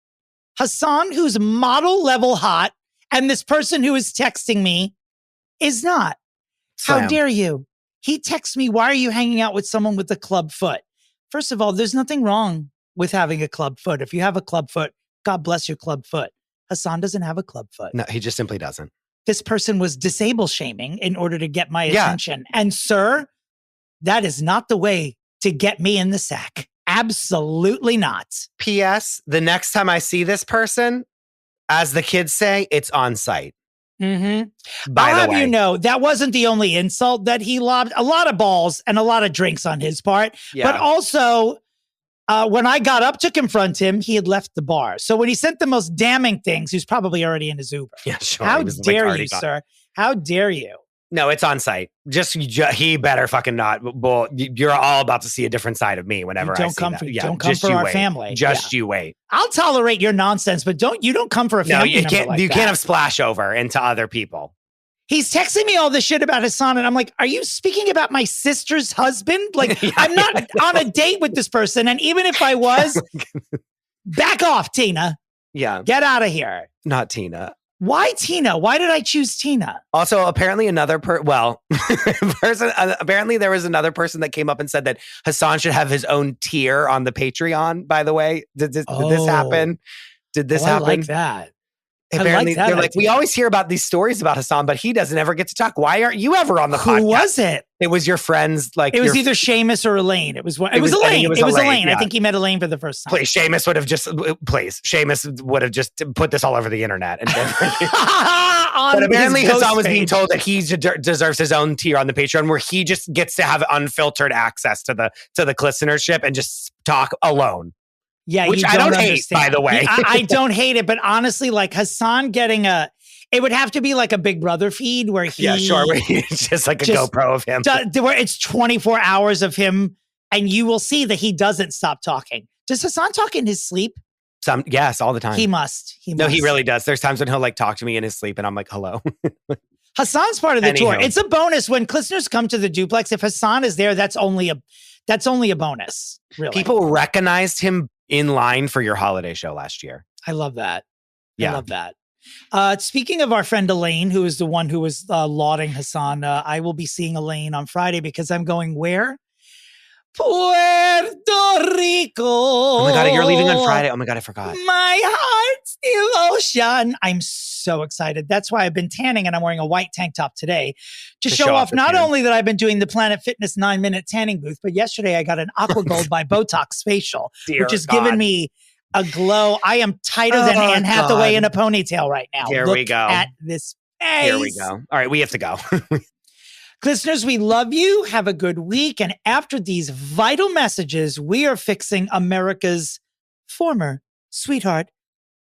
Hassan, who's model level hot, and this person who is texting me is not. How dare you? He texts me, "Why are you hanging out with someone with a club foot?" First of all, there's nothing wrong with having a club foot. If you have a club foot, God bless your club foot. Hassan doesn't have a club foot. No, he just simply doesn't. This person was disable shaming in order to get my attention. And sir, that is not the way to get me in the sack. Absolutely not. P.S. The next time I see this person, as the kids say, it's on site. Mm-hmm. I'll have you know, that wasn't the only insult that he lobbed. A lot of balls and a lot of drinks on his part. Yeah. But also, when I got up to confront him, he had left the bar. So when he sent the most damning things, he was probably already in his Uber. Yeah, sure. How dare you, sir? How dare you? No, it's on site. He better fucking not. Well, you're all about to see a different side of me whenever I see that. Don't come for our family. You wait. I'll tolerate your nonsense, but don't come for a family. No, you can't have splash over into other people. He's texting me all this shit about Hassan, and I'm like, "Are you speaking about my sister's husband? I'm not on a date with this person, and even if I was, back off, Tina. Yeah, get out of here. Not Tina. Why Tina? Why did I choose Tina? Also, apparently apparently there was another person that came up and said that Hassan should have his own tier on the Patreon. By the way, did this happen? Did this happen? I like that. Apparently, they're like, we always hear about these stories about Hassan, but he doesn't ever get to talk. Why aren't you ever on the podcast? Who was it? It was your friends. It was either Seamus or Elaine. It was Elaine. It was Elaine. Yeah. I think he met Elaine for the first time. Seamus would have just put this all over the internet. And but apparently Hassan was being told that he deserves his own tier on the Patreon, where he just gets to have unfiltered access to the listenership and just talk alone. Yeah, which I don't hate, by the way. I don't hate it, but honestly, Hassan getting it would have to be like a Big Brother feed where he... Yeah, sure, where it's just like a GoPro of him. Where it's 24 hours of him, and you will see that he doesn't stop talking. Does Hassan talk in his sleep? Yes, all the time. He must. No, he really does. There's times when he'll talk to me in his sleep, and I'm like, hello. Hassan's part of the tour. It's a bonus when listeners come to the duplex. If Hassan is there, that's only that's only a bonus, really. People recognized him in line for your holiday show last year. I love that. Yeah. I love that. Speaking of our friend Elaine, who is the one who was lauding Hassan, I will be seeing Elaine on Friday because I'm going where? Puerto Rico. Oh my God, you're leaving on Friday. Oh my God, I forgot. My heart's devotion. I'm so excited. That's why I've been tanning and I'm wearing a white tank top today to show off not only that I've been doing the Planet Fitness 9-minute tanning booth, but yesterday I got an Aqua Gold by Botox facial, which has given me a glow. I am tighter than Anne Hathaway in a ponytail right now. Here we go. At this face. Here we go. All right, we have to go. Listeners, we love you. Have a good week. And after these vital messages, we are fixing America's former sweetheart,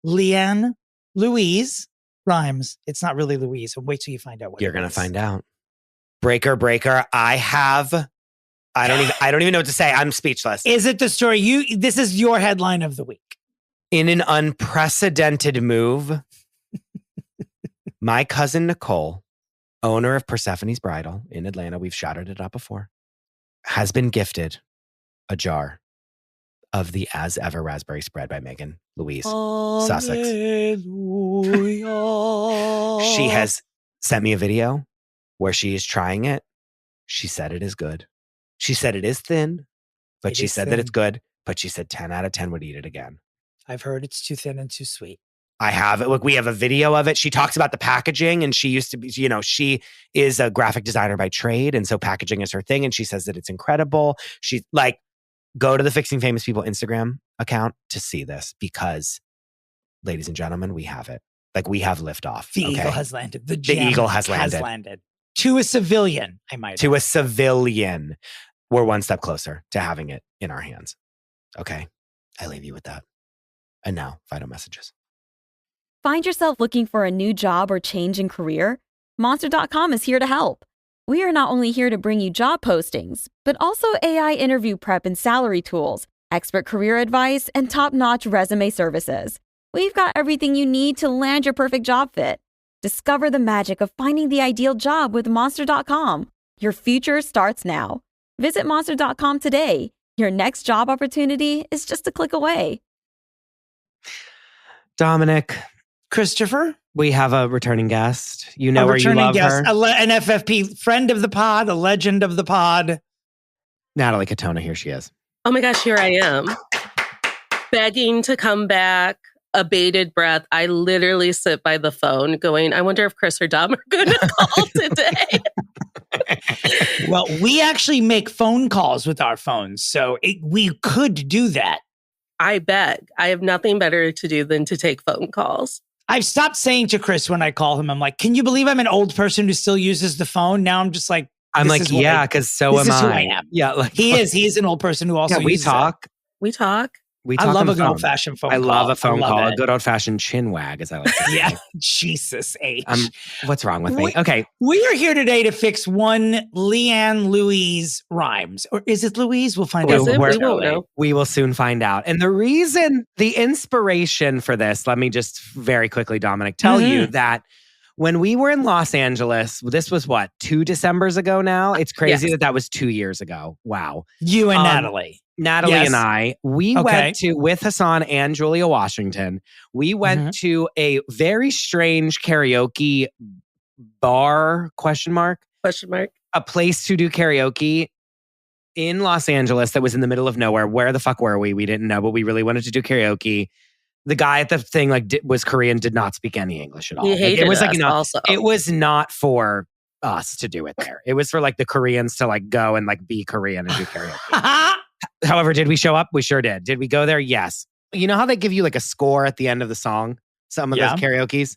LeAnn Louise Rhymes. It's not really Louise. So wait till you find out what you're going to find out. Breaker. I don't even know what to say. I'm speechless. Is it the story? This is your headline of the week. In an unprecedented move, my cousin Nicole, owner of Persephone's Bridal in Atlanta, we've shouted it up before, has been gifted a jar of the As Ever Raspberry Spread by Megan Louise, Sussex. She has sent me a video where she is trying it. She said it is good. She said it is thin, but she said that it's good. But she said 10 out of 10 would eat it again. I've heard it's too thin and too sweet. I have it. Look, we have a video of it. She talks about the packaging, and she used to be, she is a graphic designer by trade. And so packaging is her thing. And she says that it's incredible. She's like, go to the Fixing Famous People Instagram account to see this because, ladies and gentlemen, we have it. Like, we have liftoff. The eagle has landed. The eagle has landed. To a civilian, I might add. To a civilian. We're one step closer to having it in our hands. Okay. I leave you with that. And now, vital messages. Find yourself looking for a new job or change in career? Monster.com is here to help. We are not only here to bring you job postings, but also AI interview prep and salary tools, expert career advice, and top-notch resume services. We've got everything you need to land your perfect job fit. Discover the magic of finding the ideal job with Monster.com. Your future starts now. Visit Monster.com today. Your next job opportunity is just a click away. Dominic. Christopher? We have a returning guest. You know where you love her. An FFP friend of the pod, a legend of the pod. Natalie Katona, here she is. Oh my gosh, here I am. Begging to come back, a bated breath. I literally sit by the phone going, I wonder if Chris or Dom are going to call today. Well, we actually make phone calls with our phones, so we could do that. I beg. I have nothing better to do than to take phone calls. I've stopped saying to Chris when I call him, I'm like, can you believe I'm an old person who still uses the phone? Now I'm just like, yeah, because so am I. Who I am. Yeah, like, he's an old person who also uses it. We talk. I love a good old-fashioned phone call. I love a phone call. A good old-fashioned chin wag, as I like to say. Yeah, Jesus H. What's wrong with me? Okay. We are here today to fix one LeAnn Louise Rhymes. Or is it Louise? We'll find out. We won't know. We will soon find out. And the inspiration for this, let me just very quickly, Dominic, tell you that when we were in Los Angeles, this was 2 Decembers ago now? It's crazy that was 2 years ago. Wow. You and Natalie. Natalie and I, we went to, with Hassan and Julia Washington, we went to a very strange karaoke bar, question mark, a place to do karaoke in Los Angeles that was in the middle of nowhere. Where the fuck were we? We didn't know, but we really wanted to do karaoke. The guy at the thing was Korean, did not speak any English at all. He hated it was us also. It was not for us to do it there. It was for the Koreans to go and be Korean and do karaoke. However, did we show up? We sure did. Did we go there? Yes. You know how they give you a score at the end of the song? Some of those karaokes?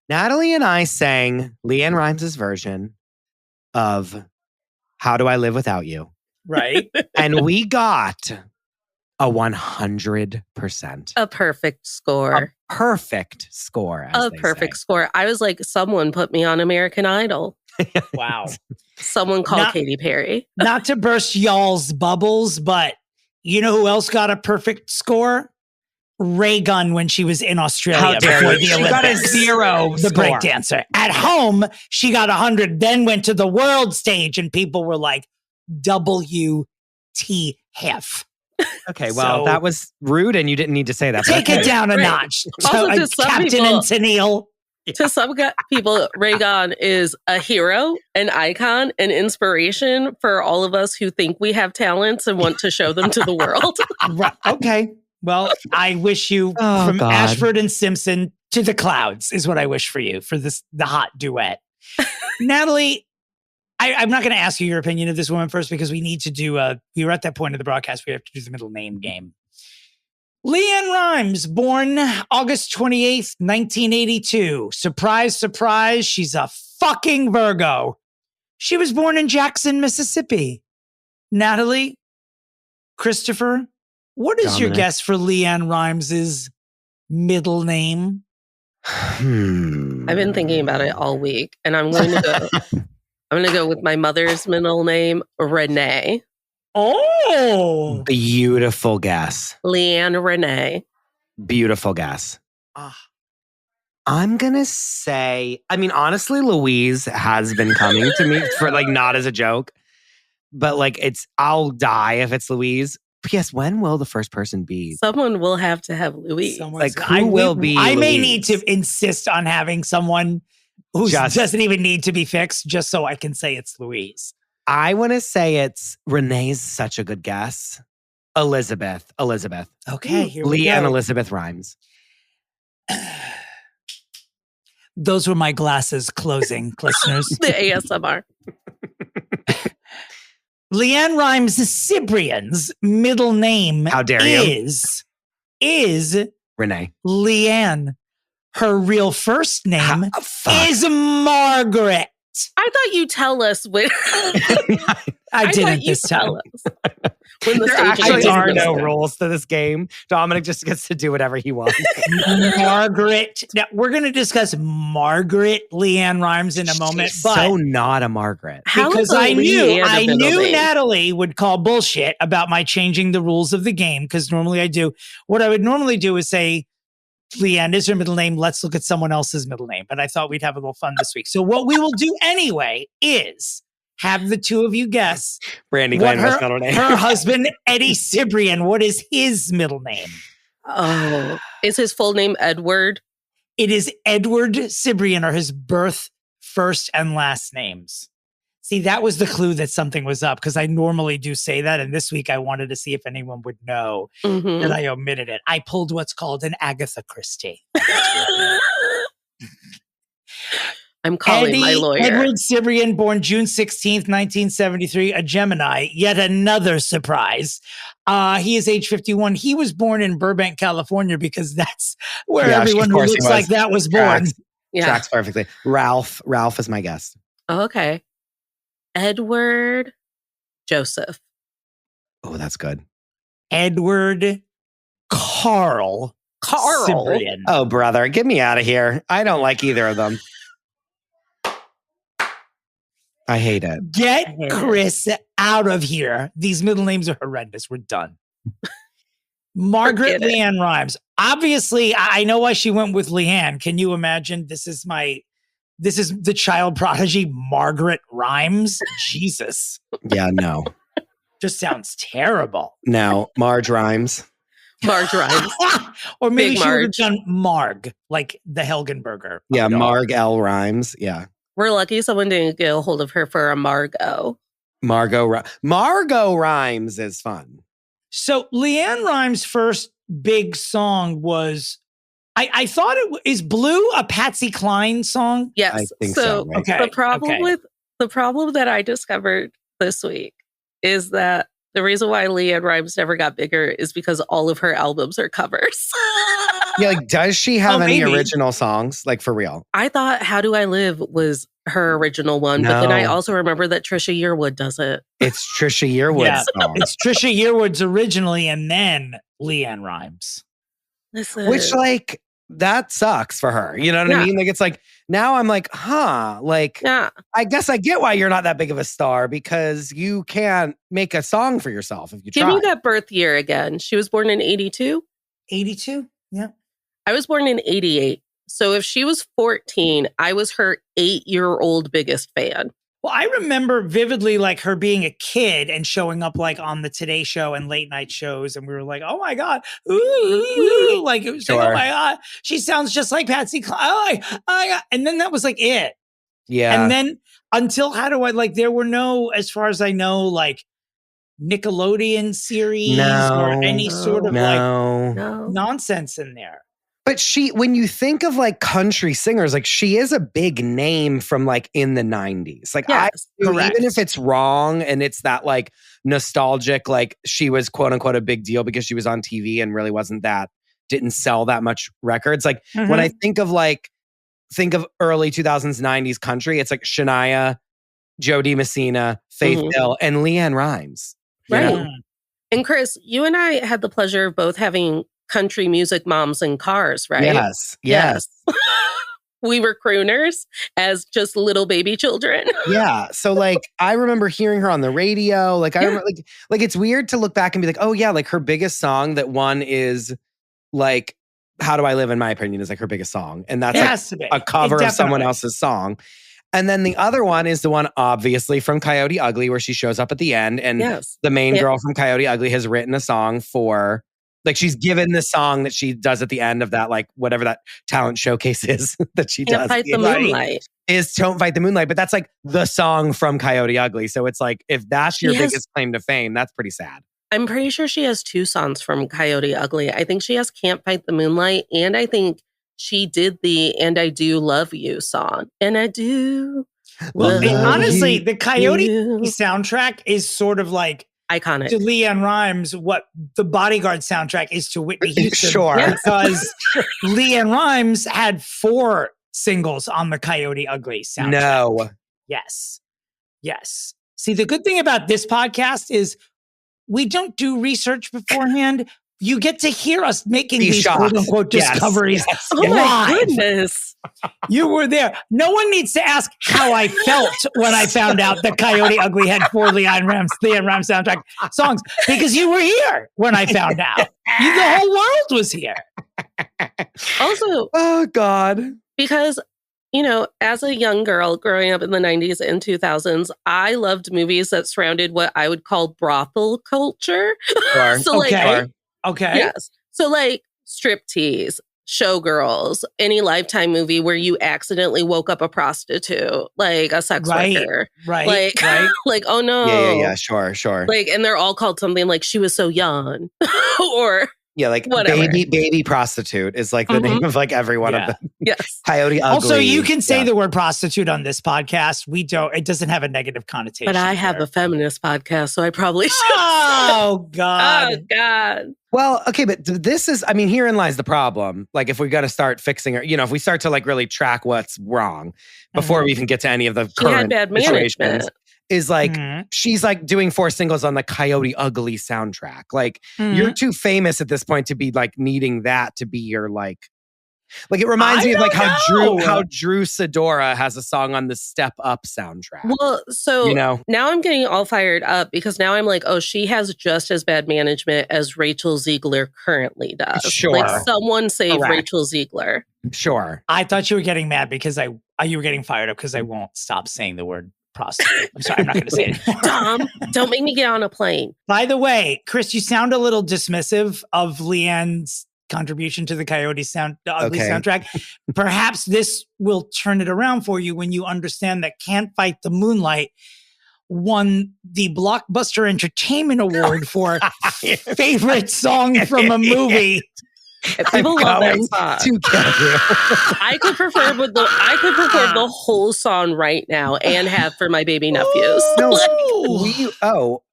Natalie and I sang LeAnn Rhymes' version of How Do I Live Without You? Right. And we got a 100%. A perfect score. A perfect score. A perfect score. I was like, someone put me on American Idol. Wow. Someone called Katy Perry. Not to burst y'all's bubbles, but you know who else got a perfect score? Ray Gunn when she was in Australia before the Olympics. She got a 0 The breakdancer. At home, she got 100, then went to the world stage and people were like, WTF. hef. Okay, well, that was rude and you didn't need to say that. Take it down a notch. Also, to some Captain people- and Tennille. To some people, Raygon is a hero, an icon, an inspiration for all of us who think we have talents and want to show them to the world. Right. Okay. Well, I wish you from God. Ashford and Simpson to the clouds is what I wish for you for the hot duet. Natalie, I'm not going to ask you your opinion of this woman first because we need to do we were at that point of the broadcast. We have to do the middle name game. LeAnn Rimes, born August 28th, 1982. Surprise, surprise, she's a fucking Virgo. She was born in Jackson, Mississippi. Natalie, Christopher, what is your Dominic. guess for LeAnn Rimes' middle name? I've been thinking about it all week, and I'm going to go. I'm going to go with my mother's middle name, Renee. Oh, Beautiful guess. LeAnn Renee. Beautiful guess. I'm going to say, I mean, honestly, Louise has been coming to me for like not as a joke, but like I'll die if it's Louise. P.S. When will the first person be? Someone will have to have Louise. Like, who will be I may Louise? need to insist on having someone who Just- doesn't even need to be fixed just so I can say it's Louise. I want to say it's Renee's such a good guess. Elizabeth. Okay, here we LeAnn go. Elizabeth Rimes. Those were my glasses closing, listeners. The ASMR. LeAnn Rimes Cyprian's middle name How dare you? is Renee. LeAnn. Her real first name Fuck. is Margaret. I thought you'd tell us when. I thought didn't you'd this time. tell us when the There stage actually is are open. no rules to this game. Dominic just gets to do whatever he wants. Margaret. Now, we're going to discuss Margaret LeAnn Rimes in a moment, She's but so not a Margaret. How because is a I LeAnn a middle knew name? Natalie would call bullshit about my changing the rules of the game because normally I do. What I would normally do is say, LeAnn is her middle name. Let's look at someone else's middle name. But I thought we'd have a little fun this week. So what we will do anyway is have the two of you guess Brandy what Glanville's middle name. her husband, Eddie Cyprian, what is his middle name? Oh, is his full name Edward? It is Edward Cyprian, or his birth, first, and last names. See, that was the clue that something was up because I normally do say that. And this week I wanted to see if anyone would know Mhm. that I omitted it. I pulled what's called an Agatha Christie. I'm calling my lawyer. Edward Cyprian, born June 16th, 1973, a Gemini. Yet another surprise. He is age 51. He was born in Burbank, California, because that's where Yeah, everyone of who course he looks was. like that was born. Yeah. Tracks perfectly. Ralph is my guess. Oh, okay. Edward Joseph. Oh, that's good. Edward Carl Cyprian. Oh, brother, get me out of here. I don't like either of them. I hate it. Get Chris out of here. These middle names are horrendous. We're done. Margaret Forget it. LeAnn Rimes. Obviously, I know why she went with LeAnn. Can you imagine? This is the child prodigy, Margaret Rimes. Jesus. Yeah, no. Just sounds terrible. No. Marge Rhymes. Marge Rhymes. Or maybe Big she would have Marge. done Marg, like the Helgenberger. Yeah, of it all. Marg L. Rhymes. Yeah. We're lucky someone didn't get a hold of her for a Margot. Margot Rhymes is fun. So LeAnn Rimes' first big song was, I thought is Blue a Patsy Cline song? Yes. I think so. Right? Okay. The problem that I discovered this week is that the reason why LeAnn Rimes never got bigger is because all of her albums are covers. Yeah, like, does she have any maybe. original songs? Like, for real? I thought How Do I Live was her original one, but then I No. also remember that Trisha Yearwood does it. It's Trisha Yearwood's Yeah. song. It's Trisha Yearwood's originally, and then LeAnn Rimes. Listen, Which, like, that sucks for her. You know what I Yeah. mean? Like, it's like, now I'm like, like, yeah, I guess I get why you're not that big of a star because you can't make a song for yourself if you give try. me that birth year again. She was born in 82. 82? Yeah. I was born in 88. So if she was 14, I was her 8-year-old biggest fan. Well, I remember vividly like her being a kid and showing up like on the Today Show and late night shows. And we were like, oh my God. Ooh, like it was like, oh my God. She sounds just like Patsy Cline. And then that was like it. Yeah. And then until there were no, as far as I know, like Nickelodeon series or any sort of like nonsense in there. But when you think of like country singers, like she is a big name from like in the 90s. Like even if it's wrong and it's that like nostalgic, like she was quote unquote a big deal because she was on TV and really didn't sell that much records. Like when I think of early 2000s, 90s country, it's like Shania, Joe Messina, Faith Hill, and LeAnn Rimes. Right. And Chris, you and I had the pleasure of both having country music moms in cars, right? Yes. We were crooners as just little baby children. Yeah. So like I remember hearing her on the radio. Like I remember like it's weird to look back and be like, oh yeah, like her biggest song that won is like How Do I Live, in my opinion, is like her biggest song. And that's like a cover of someone else's song. And then the other one is the one obviously from Coyote Ugly where she shows up at the end. And the main girl from Coyote Ugly has written a song for, like she's given the song that she does at the end of that, like whatever that talent showcase is that she does. Can't Fight the Moonlight. Is Don't Fight the Moonlight. But that's like the song from Coyote Ugly. So it's like, if that's your biggest claim to fame, that's pretty sad. I'm pretty sure she has 2 songs from Coyote Ugly. I think she has Can't Fight the Moonlight. And I think she did the And I Do Love You song. And I do. Well, honestly, the Coyote soundtrack is sort of like iconic to LeAnn Rimes what the Bodyguard soundtrack is to Whitney Houston. Sure. Because LeAnn Rimes had 4 singles on the Coyote Ugly soundtrack. No. Yes. See, the good thing about this podcast is we don't do research beforehand. You get to hear us making these quote unquote discoveries. Oh my goodness. You were there. No one needs to ask how I felt when I found out that Coyote Ugly had 4 LeAnn Rimes soundtrack songs because you were here when I found out. The whole world was here. Also, oh God. Because, you know, as a young girl growing up in the 90s and 2000s, I loved movies that surrounded what I would call brothel culture. Sure. So Okay. Yes. So like Striptease, Showgirls, any Lifetime movie where you accidentally woke up a prostitute, like a sex worker. Right. Like, oh no. Yeah. Sure. Like, and they're all called something like She Was So Young or like whatever. baby prostitute is like the name of like every one of them. Yes. Coyote Ugly. Also, you can say the word prostitute on this podcast. It doesn't have a negative connotation. But I have a feminist podcast, so I probably should. Oh God. Oh God. Well, okay, but this is, I mean, herein lies the problem. Like, if we're going to start fixing her, if we start to like really track what's wrong before we even get to any of the current situations, is like, she's like doing 4 singles on the Coyote Ugly soundtrack. Like, you're too famous at this point to be like needing that to be your like it reminds me of like how Drew Sidora has a song on the Step Up soundtrack. Well, so now I'm getting all fired up because now I'm like, oh, she has just as bad management as Rachel Ziegler currently does. Sure. Like someone save Rachel Ziegler. Sure. I thought you were getting mad because you were getting fired up because I won't stop saying the word prostitute. I'm sorry, I'm not going to say it anymore. Tom, don't make me get on a plane. By the way, Chris, you sound a little dismissive of LeAnn's contribution to the Coyote Ugly soundtrack. Perhaps this will turn it around for you when you understand that Can't Fight the Moonlight won the Blockbuster Entertainment Award for favorite song from a movie. People love that song. I could perform the whole song right now and have for my baby nephews.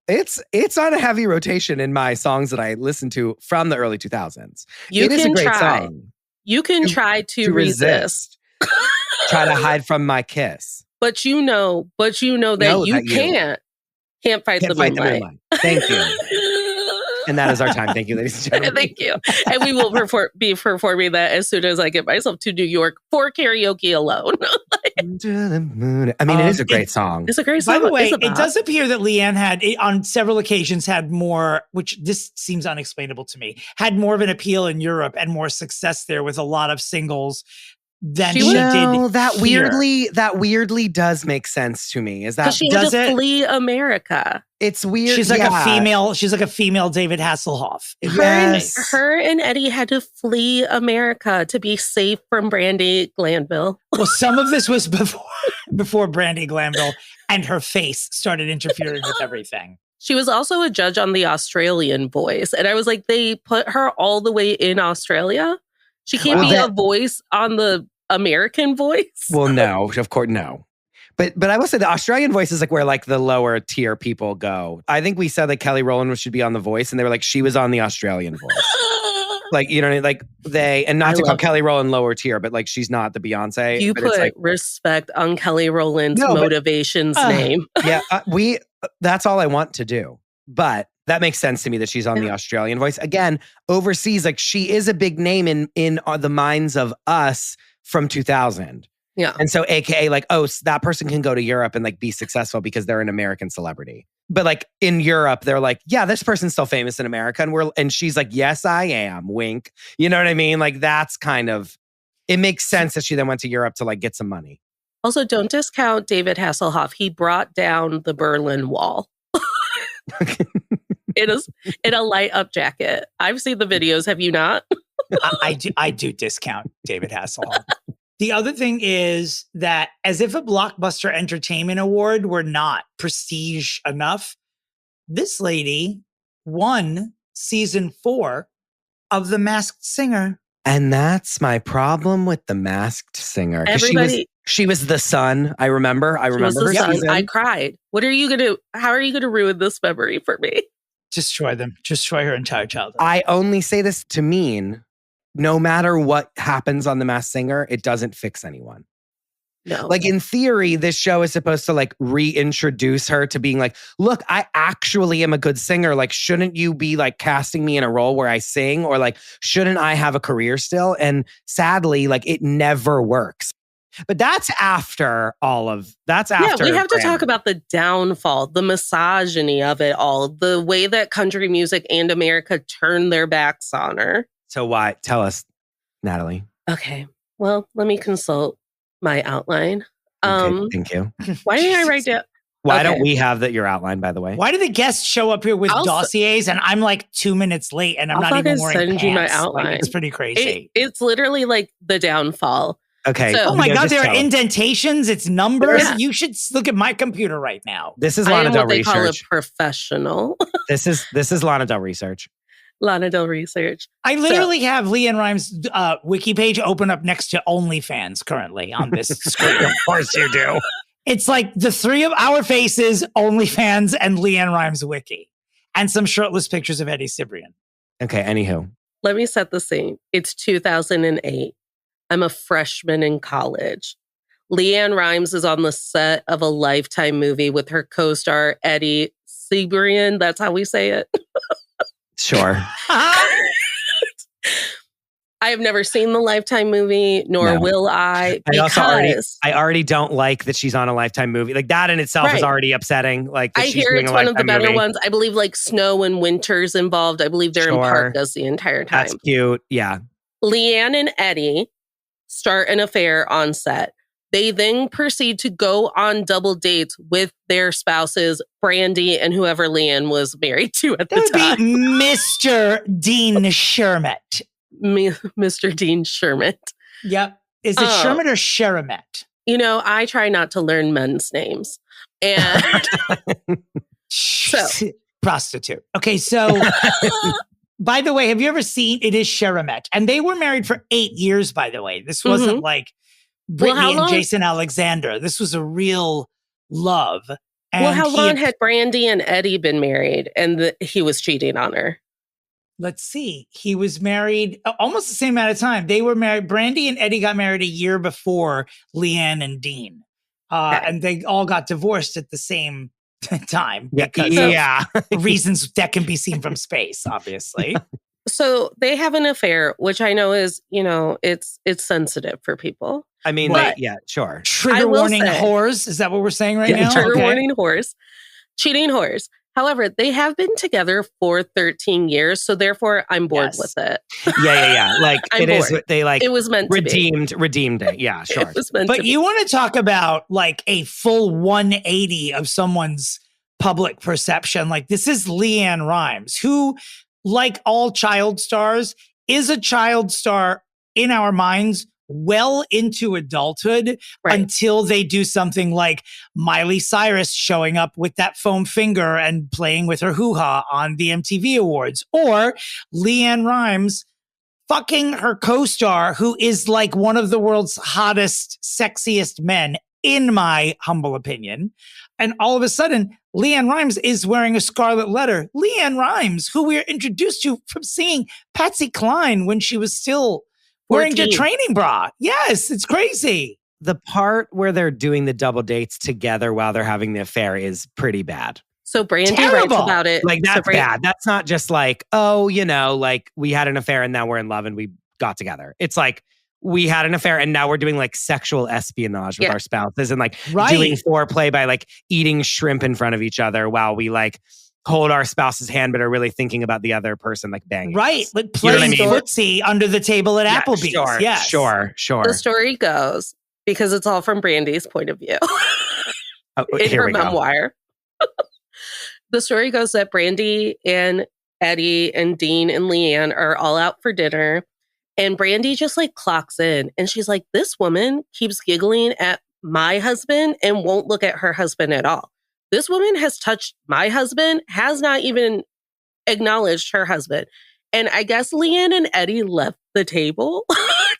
It's on a heavy rotation in my songs that I listen to from the early 2000s. It is a great song. You can try to resist. Try to hide from my kiss. But you know that you can't fight the moonlight. Thank you. And that is our time. Thank you, ladies and gentlemen. Thank you. And we will be performing that as soon as I get myself to New York for karaoke alone. I mean, it is a great song. It's a great song. By the way, it does appear that LeAnn had, on several occasions, had more, which this seems unexplainable to me, had more of an appeal in Europe and more success there with a lot of singles than She she was- did No, that here. weirdly does make sense to me. Is that Because she had does to it? flee America. it's weird? She's like yeah. a female. She's like a female David Hasselhoff. Yes. Her and Eddie had to flee America to be safe from Brandy Glanville. Well, some of this was before Brandy Glanville and her face started interfering with everything. She was also a judge on the Australian Voice. And I was like, they put her all the way in Australia? She can't Wow. be a voice on the American Voice? Well, no, of course, no. But I will say the Australian Voice is like where like the lower tier people go. I think we said that Kelly Rowland should be on The Voice, and they were like, she was on the Australian Voice. Like, you know what I mean? Like and not to call Kelly Rowland lower tier, but like she's not the Beyonce. You but it's put like, respect on Kelly Rowland's No, but- motivations name. yeah, that's all I want to do. But that makes sense to me that she's on the Australian Voice. Again, overseas, like she is a big name in the minds of us from 2000. Yeah. And so AKA like, oh, that person can go to Europe and like be successful because they're an American celebrity. But like in Europe, they're like, yeah, this person's still famous in America. And she's like, yes, I am. Wink. You know what I mean? Like that's kind of, it makes sense that she then went to Europe to like get some money. Also, don't discount David Hasselhoff. He brought down the Berlin Wall. in a light up jacket. I've seen the videos. Have you not? I do discount David Hasselhoff. The other thing is that as if a Blockbuster Entertainment Award were not prestige enough, this lady won season 4 of The Masked Singer. And that's my problem with The Masked Singer. 'Cause Everybody, she was the sun. I remember she was her the son. season. I cried. How are you gonna ruin this memory for me? Destroy them. Destroy her entire childhood. I only say this to mean no matter what happens on The Masked Singer, it doesn't fix anyone. No. Like in theory, this show is supposed to like reintroduce her to being like, look, I actually am a good singer. Like, shouldn't you be like casting me in a role where I sing? Or like, shouldn't I have a career still? And sadly, like it never works. But that's after Yeah, we have to talk about the downfall, the misogyny of it all, the way that country music and America turned their backs on her. So why? Tell us, Natalie. Okay. Well, let me consult my outline. Okay, thank you. Why didn't I write down? Why Okay. don't we have your outline, by the way? Why do the guests show up here with I'll dossiers and I'm like 2 minutes late and I'm I'll not even fucking wearing send pants? you my Like, outline. it's pretty crazy. It's literally like the downfall. Okay. So- Oh my Leo, God, just there are tell us. indentations. It's numbers. Yeah. You should look at my computer right now. This is I Lana am Del what they call a Research. professional. This is Lana Del Research. Lana Del Research. I literally have LeAnn Rimes' wiki page open up next to OnlyFans currently on this screen. Of course you do. It's like the three of our faces, OnlyFans, and LeAnn Rimes wiki, and some shirtless pictures of Eddie Cibrian. Okay, anywho. Let me set the scene. It's 2008. I'm a freshman in college. LeAnn Rimes is on the set of a Lifetime movie with her co-star Eddie Cibrian. That's how we say it. Sure. I have never seen the Lifetime movie, nor No. will I. I already don't like that she's on a Lifetime movie. Like that in itself is Right. already upsetting. Like that I she's hear doing it's a one of the Lifetime better movie. ones. I believe like Snow and Winter's involved. I believe they're in Sure. parkas the entire time. That's cute. Yeah. LeAnn and Eddie start an affair on set. They then proceed to go on double dates with their spouses, Brandy and whoever LeAnn was married to at That the would time. be Mr. Dean Shermet. Mr. Dean Shermet. Yep. Is it Oh. Shermet or Sheramet? You know, I try not to learn men's names. And So. Prostitute. Okay, so by the way, have you ever seen It Is Sheramet? And they were married for 8 years, by the way. This wasn't like Brittany how and long- Jason Alexander. This was a real love. And well, how he long had Brandy and Eddie been married and he was cheating on her? let's see, he was married almost the same amount of time. They were married. Brandy and Eddie got married a year before LeAnn and Dean. Okay. And they all got divorced at the same time Yeah. because Yeah. of reasons that can be seen from space, obviously. So they have an affair, which I know is, you know, it's sensitive for people. I mean, But- yeah, sure. I Trigger will warning say- whores. Is that what we're saying right Yeah, now? Trigger Okay. warning horse, cheating horse. However, they have been together for 13 years, so therefore I'm bored with it. Yeah. Like I'm it bored. is. They like it was meant to redeemed it. Yeah, sure. It was meant But to be. you want to talk about like a full 180 of someone's public perception. Like this is LeAnn Rimes, who, like all child stars, is a child star in our minds well into adulthood until they do something like Miley Cyrus showing up with that foam finger and playing with her hoo-ha on the MTV Awards, or LeAnn Rimes fucking her co-star, who is like one of the world's hottest, sexiest men, in my humble opinion. And all of a sudden, LeAnn Rimes is wearing a scarlet letter. LeAnn Rimes, who we are introduced to from seeing Patsy Cline when she was still wearing a training bra. Yes, it's crazy. The part where they're doing the double dates together while they're having the affair is pretty bad. So Brandy writes about it. Like that's bad. That's not just like, oh, like we had an affair and now we're in love and we got together. It's like we had an affair and now we're doing like sexual espionage with our spouses and like doing foreplay by like eating shrimp in front of each other while we like hold our spouse's hand, but are really thinking about the other person, like banging. Right. Like playing footsie under the table at Applebee's. Sure, yes. Sure. The story goes, because it's all from Brandy's point of view in her memoir. The story goes that Brandy and Eddie and Dean and LeAnn are all out for dinner. And Brandy just like clocks in and she's like, this woman keeps giggling at my husband and won't look at her husband at all. This woman has touched my husband, has not even acknowledged her husband. And I guess LeAnn and Eddie left the table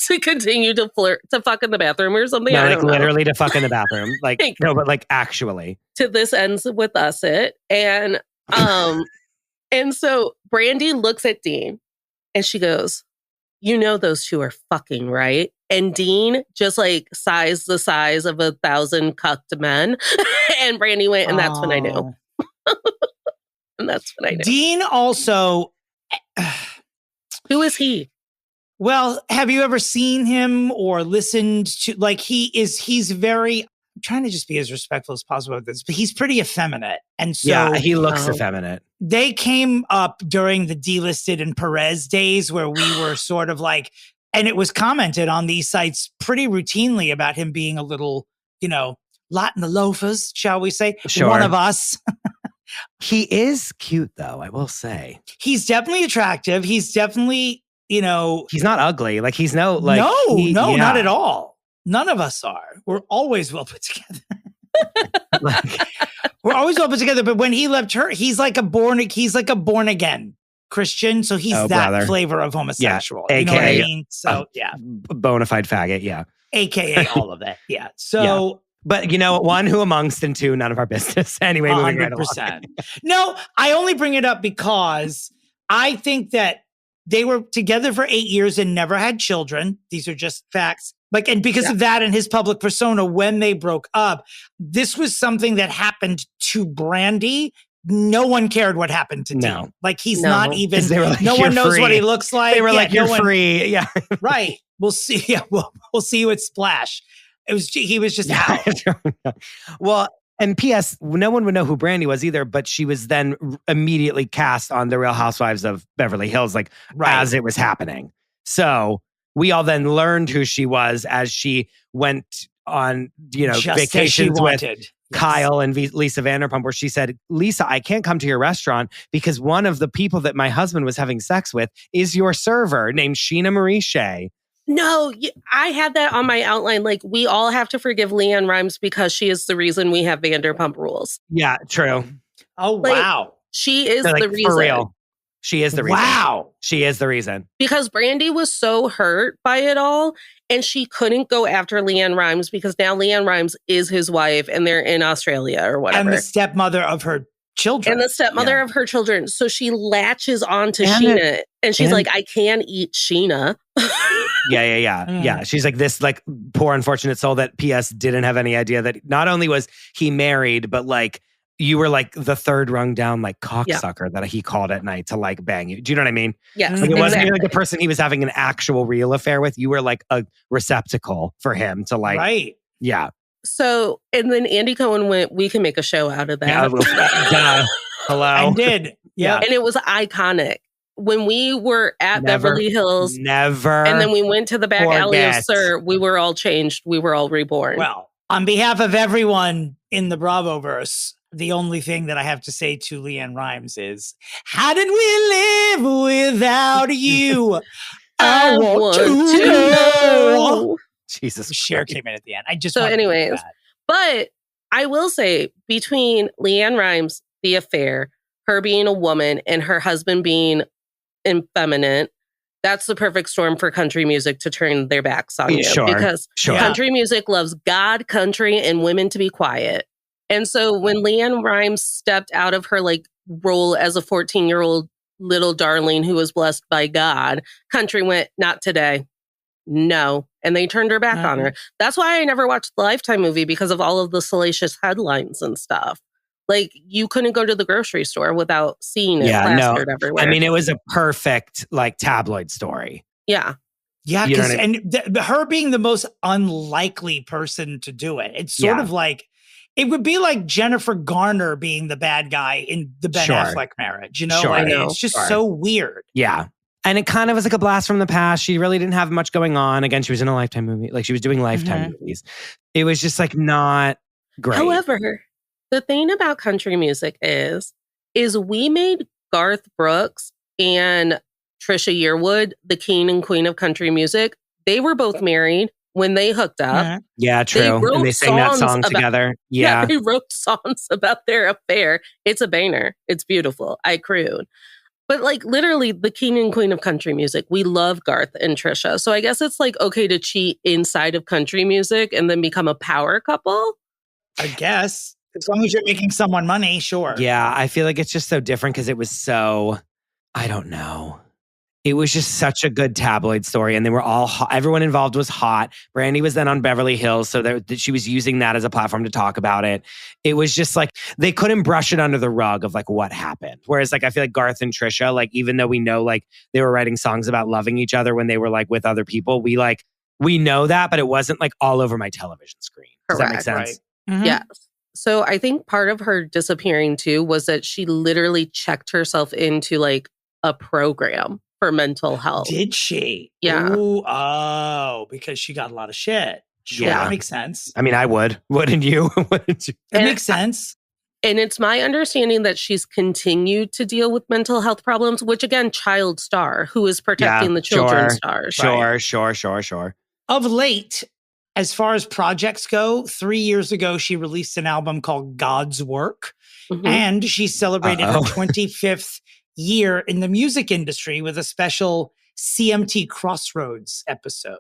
to continue to flirt, to fuck in the bathroom or something. No, like literally to fuck in the bathroom. Like, no, but like actually. To this ends with us it. And so Brandy looks at Dean and she goes, you know those two are fucking, right? And Dean just like sighs the size of 1,000 cucked men. And Brandy went, and that's when I knew. And that's when I knew. Dean also... Who is he? Well, have you ever seen him or listened to, like he's very, I'm trying to just be as respectful as possible with this, but he's pretty effeminate. And so yeah, he looks effeminate. They came up during the Delisted and Perez days where we were sort of like, and it was commented on these sites pretty routinely about him being a little, lot in the loafers, shall we say? Sure. One of us. He is cute though, I will say. He's definitely attractive. He's definitely, he's not ugly. Like he's not at all. None of us are. We're always well put together. We're always well put together. But when he left her, he's like a born again Christian. So he's flavor of homosexual. Yeah. You know what I mean? So bona fide faggot. Yeah. AKA all of it. Yeah. So, but one, who amongst, and two, none of our business. Anyway, 100%. No, I only bring it up because I think that they were together for 8 years and never had children. These are just facts. And because of that and his public persona, when they broke up, this was something that happened to Brandy. No one cared what happened to Dean. Like he's not even. No one knows what he looks like. They were like, "You're free." Yeah, right. We'll see. Yeah, we'll see you at Splash. He was just out. Well, and P.S. No one would know who Brandy was either, but she was then immediately cast on The Real Housewives of Beverly Hills, as it was happening. So we all then learned who she was as she went on, vacations with Kyle and Lisa Vanderpump, where she said, "Lisa, I can't come to your restaurant because one of the people that my husband was having sex with is your server named Sheena Marie Shea." No, I had that on my outline. Like, we all have to forgive LeAnn Rimes because she is the reason we have Vanderpump Rules. Yeah, true. Oh, wow. She is the reason. For real. She is the reason. Wow. She is the reason. Because Brandy was so hurt by it all, and she couldn't go after LeAnn Rimes because now LeAnn Rimes is his wife and they're in Australia or whatever. And the stepmother of her children. And the stepmother of her children. So she latches on to Sheena and she's like, I can eat Sheena. Yeah. She's like this poor unfortunate soul that P.S. didn't have any idea that not only was he married, but you were the third rung down cocksucker that he called at night to bang you. Do you know what I mean? Yes. It wasn't even the person he was having an actual real affair with. You were a receptacle for him to right. Yeah. So, and then Andy Cohen went, we can make a show out of that. Hello. I did. Yeah. And it was iconic. When we were at Beverly Hills. Never. And then we went to the back alley of forget. Sir. We were all changed. We were all reborn. Well, on behalf of everyone in the Bravoverse, the only thing that I have to say to LeAnn Rimes is, how did we live without you? I want to know. Jesus Cher Christ. came in at the end. I just So wanted to do anyways, that. but I will say between LeAnn Rimes, the affair, her being a woman and her husband being effeminate, that's the perfect storm for country music to turn their backs on you. Sure, because sure. country music loves God, country, and women to be quiet. And so when LeAnn Rimes stepped out of her like role as a 14-year-old little darling who was blessed by God, country went, not today. No. And they turned her back on her. That's why I never watched the Lifetime movie, because of all of the salacious headlines and stuff. Like, you couldn't go to the grocery store without seeing it plastered everywhere. I mean, it was a perfect like tabloid story. Yeah. Yeah, You know because what I mean? and her being the most unlikely person to do it. It's sort of like, it would be like Jennifer Garner being the bad guy in the Ben Affleck marriage. You know, like, it's just so weird. Yeah. And it kind of was like a blast from the past. She really didn't have much going on. Again, she was in a Lifetime movie. Like, she was doing Lifetime movies. It was just like not great. However, the thing about country music is we made Garth Brooks and Trisha Yearwood the king and queen of country music. They were both married when they hooked up. Yeah, true. And they sang that song together. Yeah. They wrote songs about their affair. It's a banger. It's beautiful. I croon. But like, literally the king and queen of country music. We love Garth and Trisha. So I guess it's like okay to cheat inside of country music and then become a power couple. I guess. As long as you're making someone money, sure. Yeah, I feel like it's just so different because it was so, I don't know. It was just such a good tabloid story, and they were all hot. Everyone involved was hot. Brandy was then on Beverly Hills, so she was using that as a platform to talk about it. It was just like they couldn't brush it under the rug of like what happened. Whereas like I feel like Garth and Trisha, like even though we know like they were writing songs about loving each other when they were like with other people, we know that, but it wasn't like all over my television screen. Does that make sense? Right. Yes. So I think part of her disappearing too was that she literally checked herself into like a program for mental health. Did she? Yeah. Ooh, because she got a lot of shit. Sure, Yeah. that makes sense. I mean, I would. Wouldn't you? Wouldn't you? It makes sense. And it's my understanding that she's continued to deal with mental health problems, which again, Child Star, who is protecting the children's stars. Sure. Of late, as far as projects go, 3 years ago, she released an album called God's Work. Mhm. And she celebrated her 25th year in the music industry with a special CMT Crossroads episode.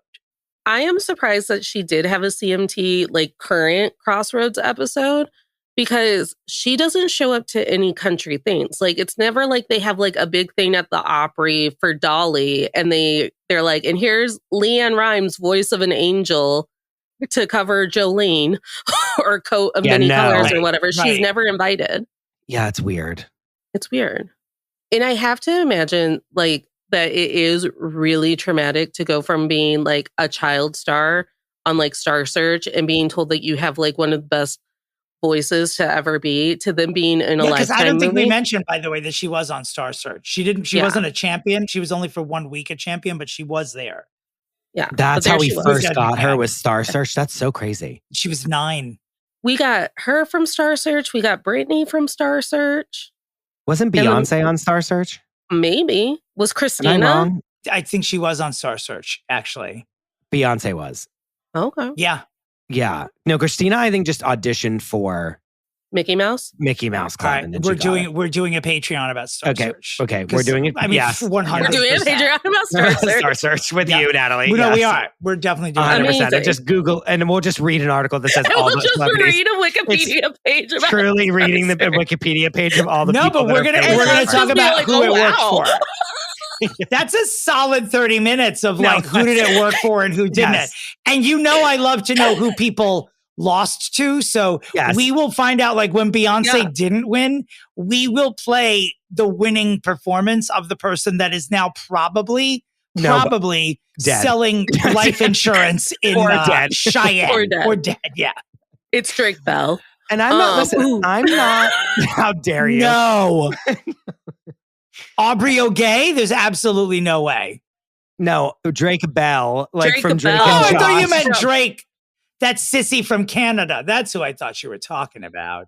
I am surprised that she did have a CMT, like current Crossroads episode, because she doesn't show up to any country things. Like, it's never like they have like a big thing at the Opry for Dolly and they're like, and here's LeAnn Rimes, voice of an angel, to cover Jolene or Coat of Many Colors or whatever. She's never invited. Yeah, it's weird. It's weird. And I have to imagine like that it is really traumatic to go from being like a child star on like Star Search and being told that you have like one of the best voices to ever be to them being in a Lifetime because I don't think movie. we mentioned, by the way, that she was on Star Search. She wasn't a champion. She was only for 1 week a champion, but she was there. Yeah. That's how we first got her, Yeah. was Star Search. That's so crazy. She was 9. We got her from Star Search. We got Britney from Star Search. Wasn't Beyonce on Star Search? Maybe. Was Am I Christina? wrong? I think she was on Star Search, actually. Beyonce was. Okay. Yeah. Yeah. No, Christina, I think just auditioned for Mickey Mouse? Mickey Mouse All Club. right. And then We're doing a Patreon about Star Search. Okay. We're doing it. I mean, yes. 100%. We're doing a Patreon about Star Search. Star Search with you, Natalie. No, we Yes. are. We're definitely doing 100%. Amazing. And just Google, and we'll just read an article that says And all we'll the just celebrities. read a Wikipedia page about Truly reading the Star Search. Wikipedia page of all the No, people. but that we're are gonna famous we're gonna on talk Star about like, who oh, it wow. worked for. That's a solid 30 minutes of like who did it work for and who didn't. Yes. And you know I love to know who people lost to. So Yes. we will find out, like when Beyonce didn't win, we will play the winning performance of the person that is now probably dead. selling life insurance in Or dead. Cheyenne. Or dead. Or dead, yeah. It's Drake Bell. And I'm not, listen, I'm not, how dare you? No. Aubrey O'Gay? There's absolutely no way. No, Drake Bell, like Drake from Drake Bell. and Oh, I Josh. thought you meant Drake. That's Sissy from Canada. That's who I thought you were talking about.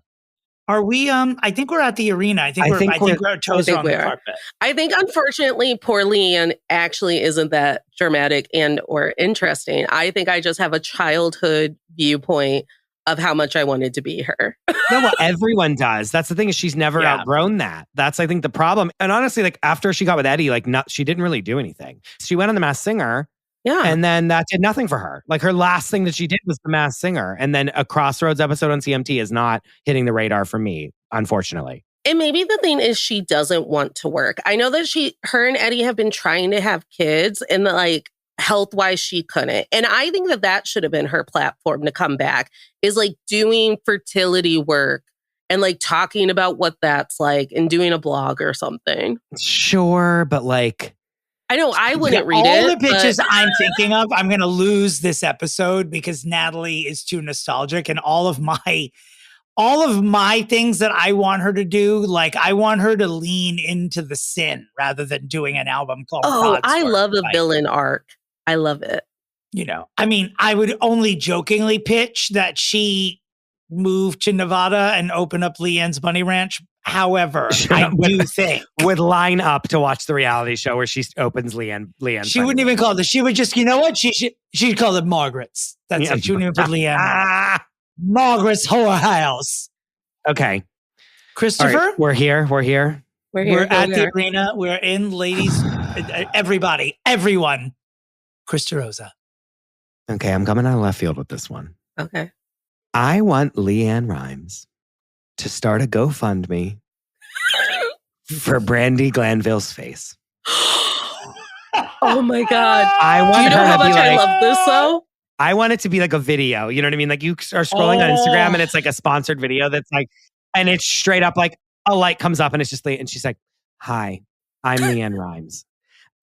Are we, I think we're at the arena. I think our toes are on the carpet. I think, unfortunately, poor LeAnn actually isn't that dramatic and or interesting. I think I just have a childhood viewpoint of how much I wanted to be her. No, well, everyone does. That's the thing, is she's never outgrown that. That's, I think, the problem. And honestly, like after she got with Eddie, like she didn't really do anything. She went on The Masked Singer. Yeah. And then that did nothing for her. Like her last thing that she did was The Masked Singer. And then a Crossroads episode on CMT is not hitting the radar for me, unfortunately. And maybe the thing is she doesn't want to work. I know that her and Eddie have been trying to have kids, and like health-wise she couldn't. And I think that should have been her platform to come back, is like doing fertility work and like talking about what that's like and doing a blog or something. Sure, but like, I know I wouldn't read all it. All the pitches I'm thinking of, I'm going to lose this episode because Natalie is too nostalgic, and all of my things that I want her to do, like I want her to lean into the sin rather than doing an album called I love a villain arc. I love it. You know, I mean, I would only jokingly pitch that she moved to Nevada and open up LeAnn's Bunny Ranch. However, I do think would line up to watch the reality show where she opens LeAnn. She wouldn't even call it. She would just, you know what? She'd call it Margaret's. That's it. She wouldn't even put LeAnn. Margaret's Whorehouse. Okay, Christopher, right, we're here. We're at the arena. We're in, ladies. Everybody, everyone. Chris DeRosa. Okay, I'm coming out of left field with this one. Okay, I want LeAnn Rimes to start a GoFundMe for Brandi Glanville's face. Oh my God. I want Do you know how much I love this though? I want it to be like a video. You know what I mean? Like you are scrolling on Instagram and it's like a sponsored video that's like, and it's straight up like a light comes up and it's just, and she's like, "Hi, I'm LeAnn Rimes."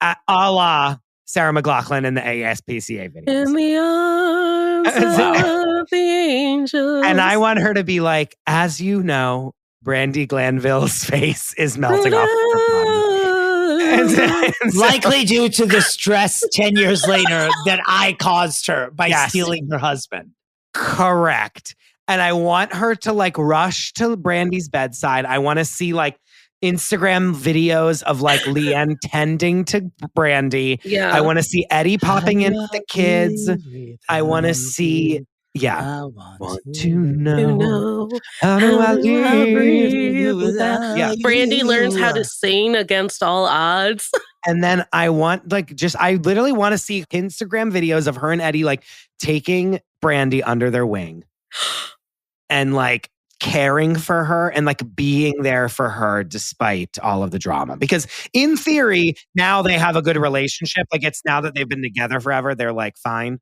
A la Sarah McLachlan in the ASPCA video. In the arms of the angels. And I want her to be like, "As you know, Brandi Glanville's face is melting off her body." Likely due to the stress 10 years later that I caused her by stealing her husband. Correct. And I want her to like rush to Brandi's bedside. I want to see like Instagram videos of like LeAnn tending to Brandi. Yeah. I want to see Eddie popping in with the kids. I want to see, I want to know how do I breathe without you. Brandi learns how to sing against all odds. And then I want I literally want to see Instagram videos of her and Eddie like taking Brandi under their wing and like caring for her and like being there for her despite all of the drama. Because in theory, now they have a good relationship. Like it's now that they've been together forever, they're like fine.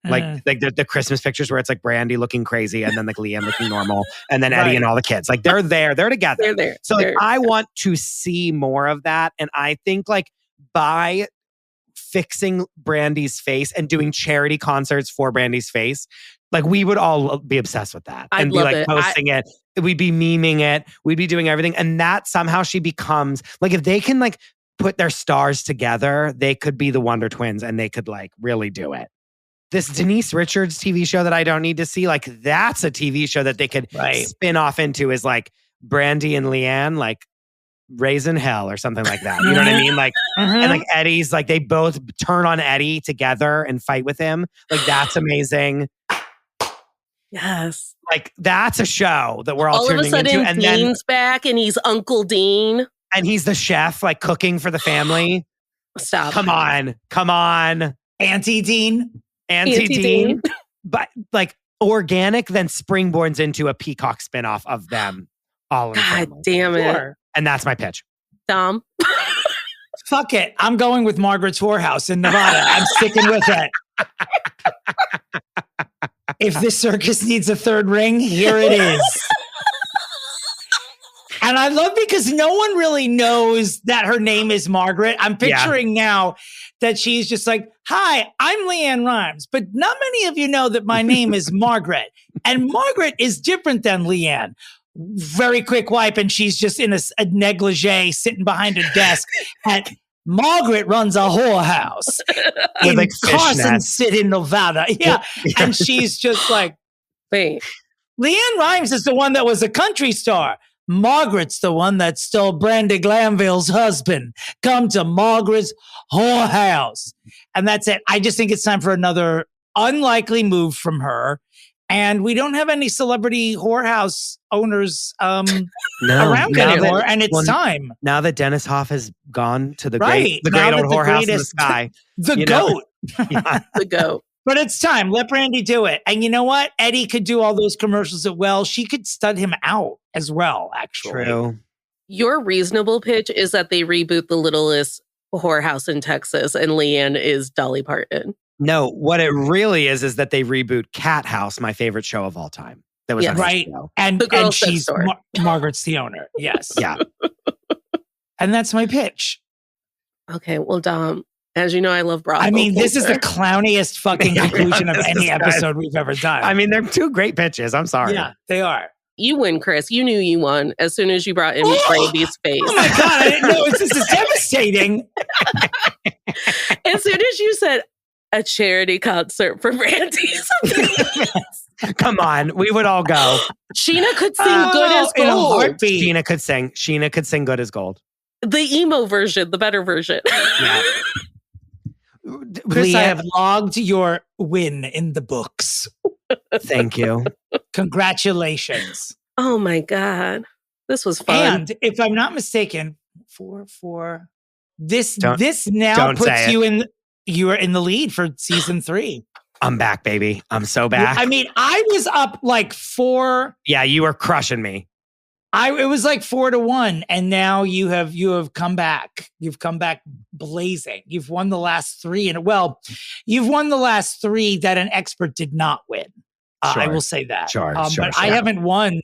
Like the Christmas pictures where it's like Brandi looking crazy and then like LeAnn looking normal and then Eddie and all the kids. Like they're together. They're there. So like I want to see more of that. And I think like by fixing Brandi's face and doing charity concerts for Brandi's face, like we would all be obsessed with that. I'd and be love like it. posting it. We'd be memeing it. We'd be doing everything. And that somehow she becomes like, if they can like put their stars together, they could be the Wonder Twins and they could like really do it. This Denise Richards TV show that I don't need to see, like that's a TV show that they could spin off into, is like Brandi and LeAnn, like Raising Hell or something like that. You know what I mean? Like, and like Eddie's like, they both turn on Eddie together and fight with him. Like that's amazing. Yes. Like that's a show that we're all turning into. All of a sudden, And Dean's back and he's Uncle Dean. And he's the chef, like cooking for the family. Stop. Come on. Auntie Dean. But like organic, then springboards into a Peacock spinoff of them all in the God family. damn it. And that's my pitch. Dom. Fuck it. I'm going with Margaret's Whorehouse in Nevada. I'm sticking with it. If this circus needs a third ring, here it is. And I love because no one really knows that her name is Margaret. I'm picturing now that she's just like, hi, I'm LeAnn Rimes, but not many of you know that my name is Margaret. And Margaret is different than LeAnn. Very quick wipe, and she's just in a negligee sitting behind a desk. And Margaret runs a whorehouse in like Carson City, Nevada. Yeah. And she's just like, wait. LeAnn Rimes is the one that was a country star. Margaret's the one that stole Brandy Glanville's husband. Come to Margaret's whorehouse. And that's it. I just think it's time for another unlikely move from her. And we don't have any celebrity whorehouse owners around anymore. And it's time. Now that Dennis Hoff has gone to the right. the great old whorehouse in the sky. The goat. Yeah. The goat. But it's time. Let Brandy do it. And you know what? Eddie could do all those commercials as well. She could stud him out as well, actually. True. Your reasonable pitch is that they reboot The Littlest Whorehouse in Texas and LeAnn is Dolly Parton. No, what it really is that they reboot Cat House, my favorite show of all time. That was on right. HBO. And she's Margaret's the owner. Yes. Yeah. And that's my pitch. Okay. Well, Dom, as you know, I love Bravo. I mean, this is the clowniest fucking conclusion of any episode we've ever done. I mean, they're two great pitches. I'm sorry. Yeah, they are. You win, Chris. You knew you won as soon as you brought in Brandy's face. Oh my God, I didn't know. This is devastating. As soon as you said a charity concert for Brandy's Come on, we would all go. Sheena could sing good as in a gold. heartbeat. Sheena could sing good as gold. The emo version, the better version. Yeah. Chris, I have logged your win in the books. Thank you. Congratulations. Oh my God. This was fun. And if I'm not mistaken, this now puts you are in the lead for season 3. I'm back, baby. I'm so back. I mean, I was up like 4. Yeah, you were crushing me. It was like 4-1, and now you have come back. You've come back blazing. You've won the last 3, you've won the last 3 that an expert did not win. Sure. I will say that. Sure. But I haven't won.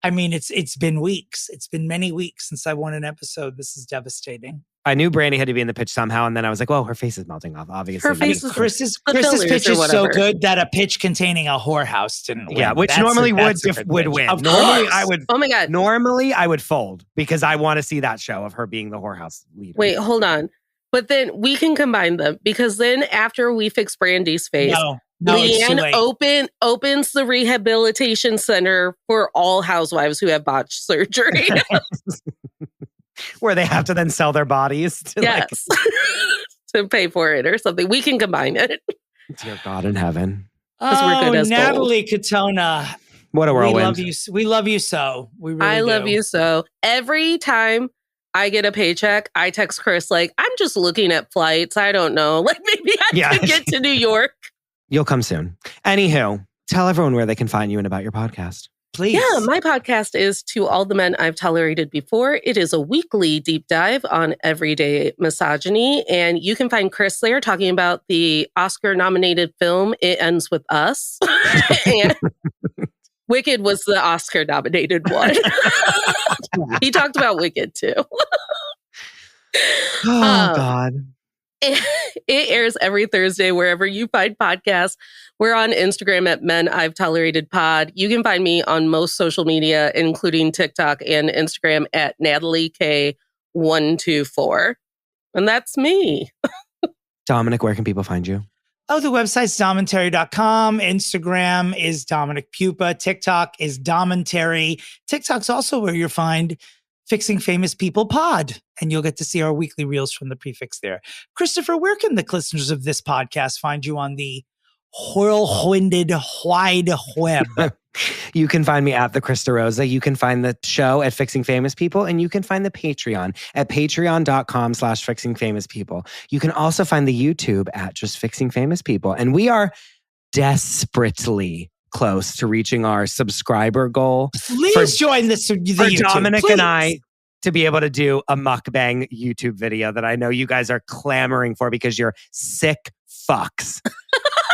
I mean, it's been weeks. It's been many weeks since I won an episode. This is devastating. I knew Brandy had to be in the pitch somehow, and then I was like, "Well, her face is melting off." Obviously, her face is Chris's pitch is so good that a pitch containing a whorehouse didn't win. Yeah, which normally would win. Of Normally, course. I would. Oh my God! Normally, I would fold because I want to see that show of her being the whorehouse leader. Wait, hold on. But then we can combine them because then after we fix Brandy's face, LeAnn opens the rehabilitation center for all housewives who have botched surgery. Where they have to then sell their bodies to to pay for it or something. We can combine it. Dear God in heaven. We're good as Natalie Katona. What a whirlwind. We love you. We love you so. We really do. Love you so. Every time I get a paycheck, I text Chris like, I'm just looking at flights. I don't know. Like maybe I could get to New York. You'll come soon. Anywho, tell everyone where they can find you and about your podcast. Please. Yeah, my podcast is To All the Men I've Tolerated Before. It is a weekly deep dive on everyday misogyny. And you can find Chris there talking about the Oscar-nominated film, It Ends With Us. And Wicked was the Oscar-nominated one. He talked about Wicked, too. God. It airs every Thursday wherever you find podcasts. We're on Instagram at Men I've Tolerated Pod. You can find me on most social media, including TikTok and Instagram at Natalie K124. And that's me. Dominick, where can people find you? Oh, the website's domentary.com. Instagram is Dominick Pupa. TikTok is Domentary. TikTok's also where you'll find Fixing Famous People Pod, and you'll get to see our weekly reels from the prefix there. Christopher, where can the listeners of this podcast find you on the whirlwinded wide web? You can find me at the DeRosa. You can find the show at Fixing Famous People, and you can find the Patreon at patreon.com/Fixing Famous People. You can also find the YouTube at just Fixing Famous People. And we are desperately close to reaching our subscriber goal. Please join the YouTube. Dominick Please. and I to be able to do a mukbang YouTube video that I know you guys are clamoring for because you're sick fucks.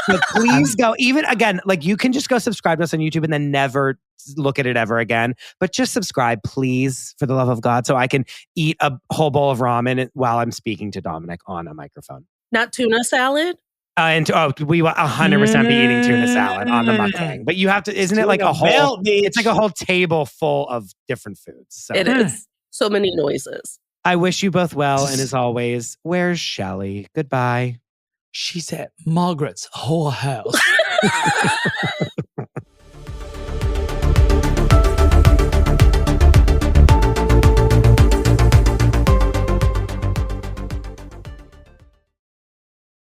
But please go, even again, like you can just go subscribe to us on YouTube and then never look at it ever again. But just subscribe, please, for the love of God, so I can eat a whole bowl of ramen while I'm speaking to Dominick on a microphone. Not tuna salad? We will 100% be eating tuna salad on the mukbang. But you have to, isn't it like a whole, it's like a whole table full of different foods. So. It is. So many noises. I wish you both well. And as always, where's Shelley? Goodbye. She's at Margaret's whole house.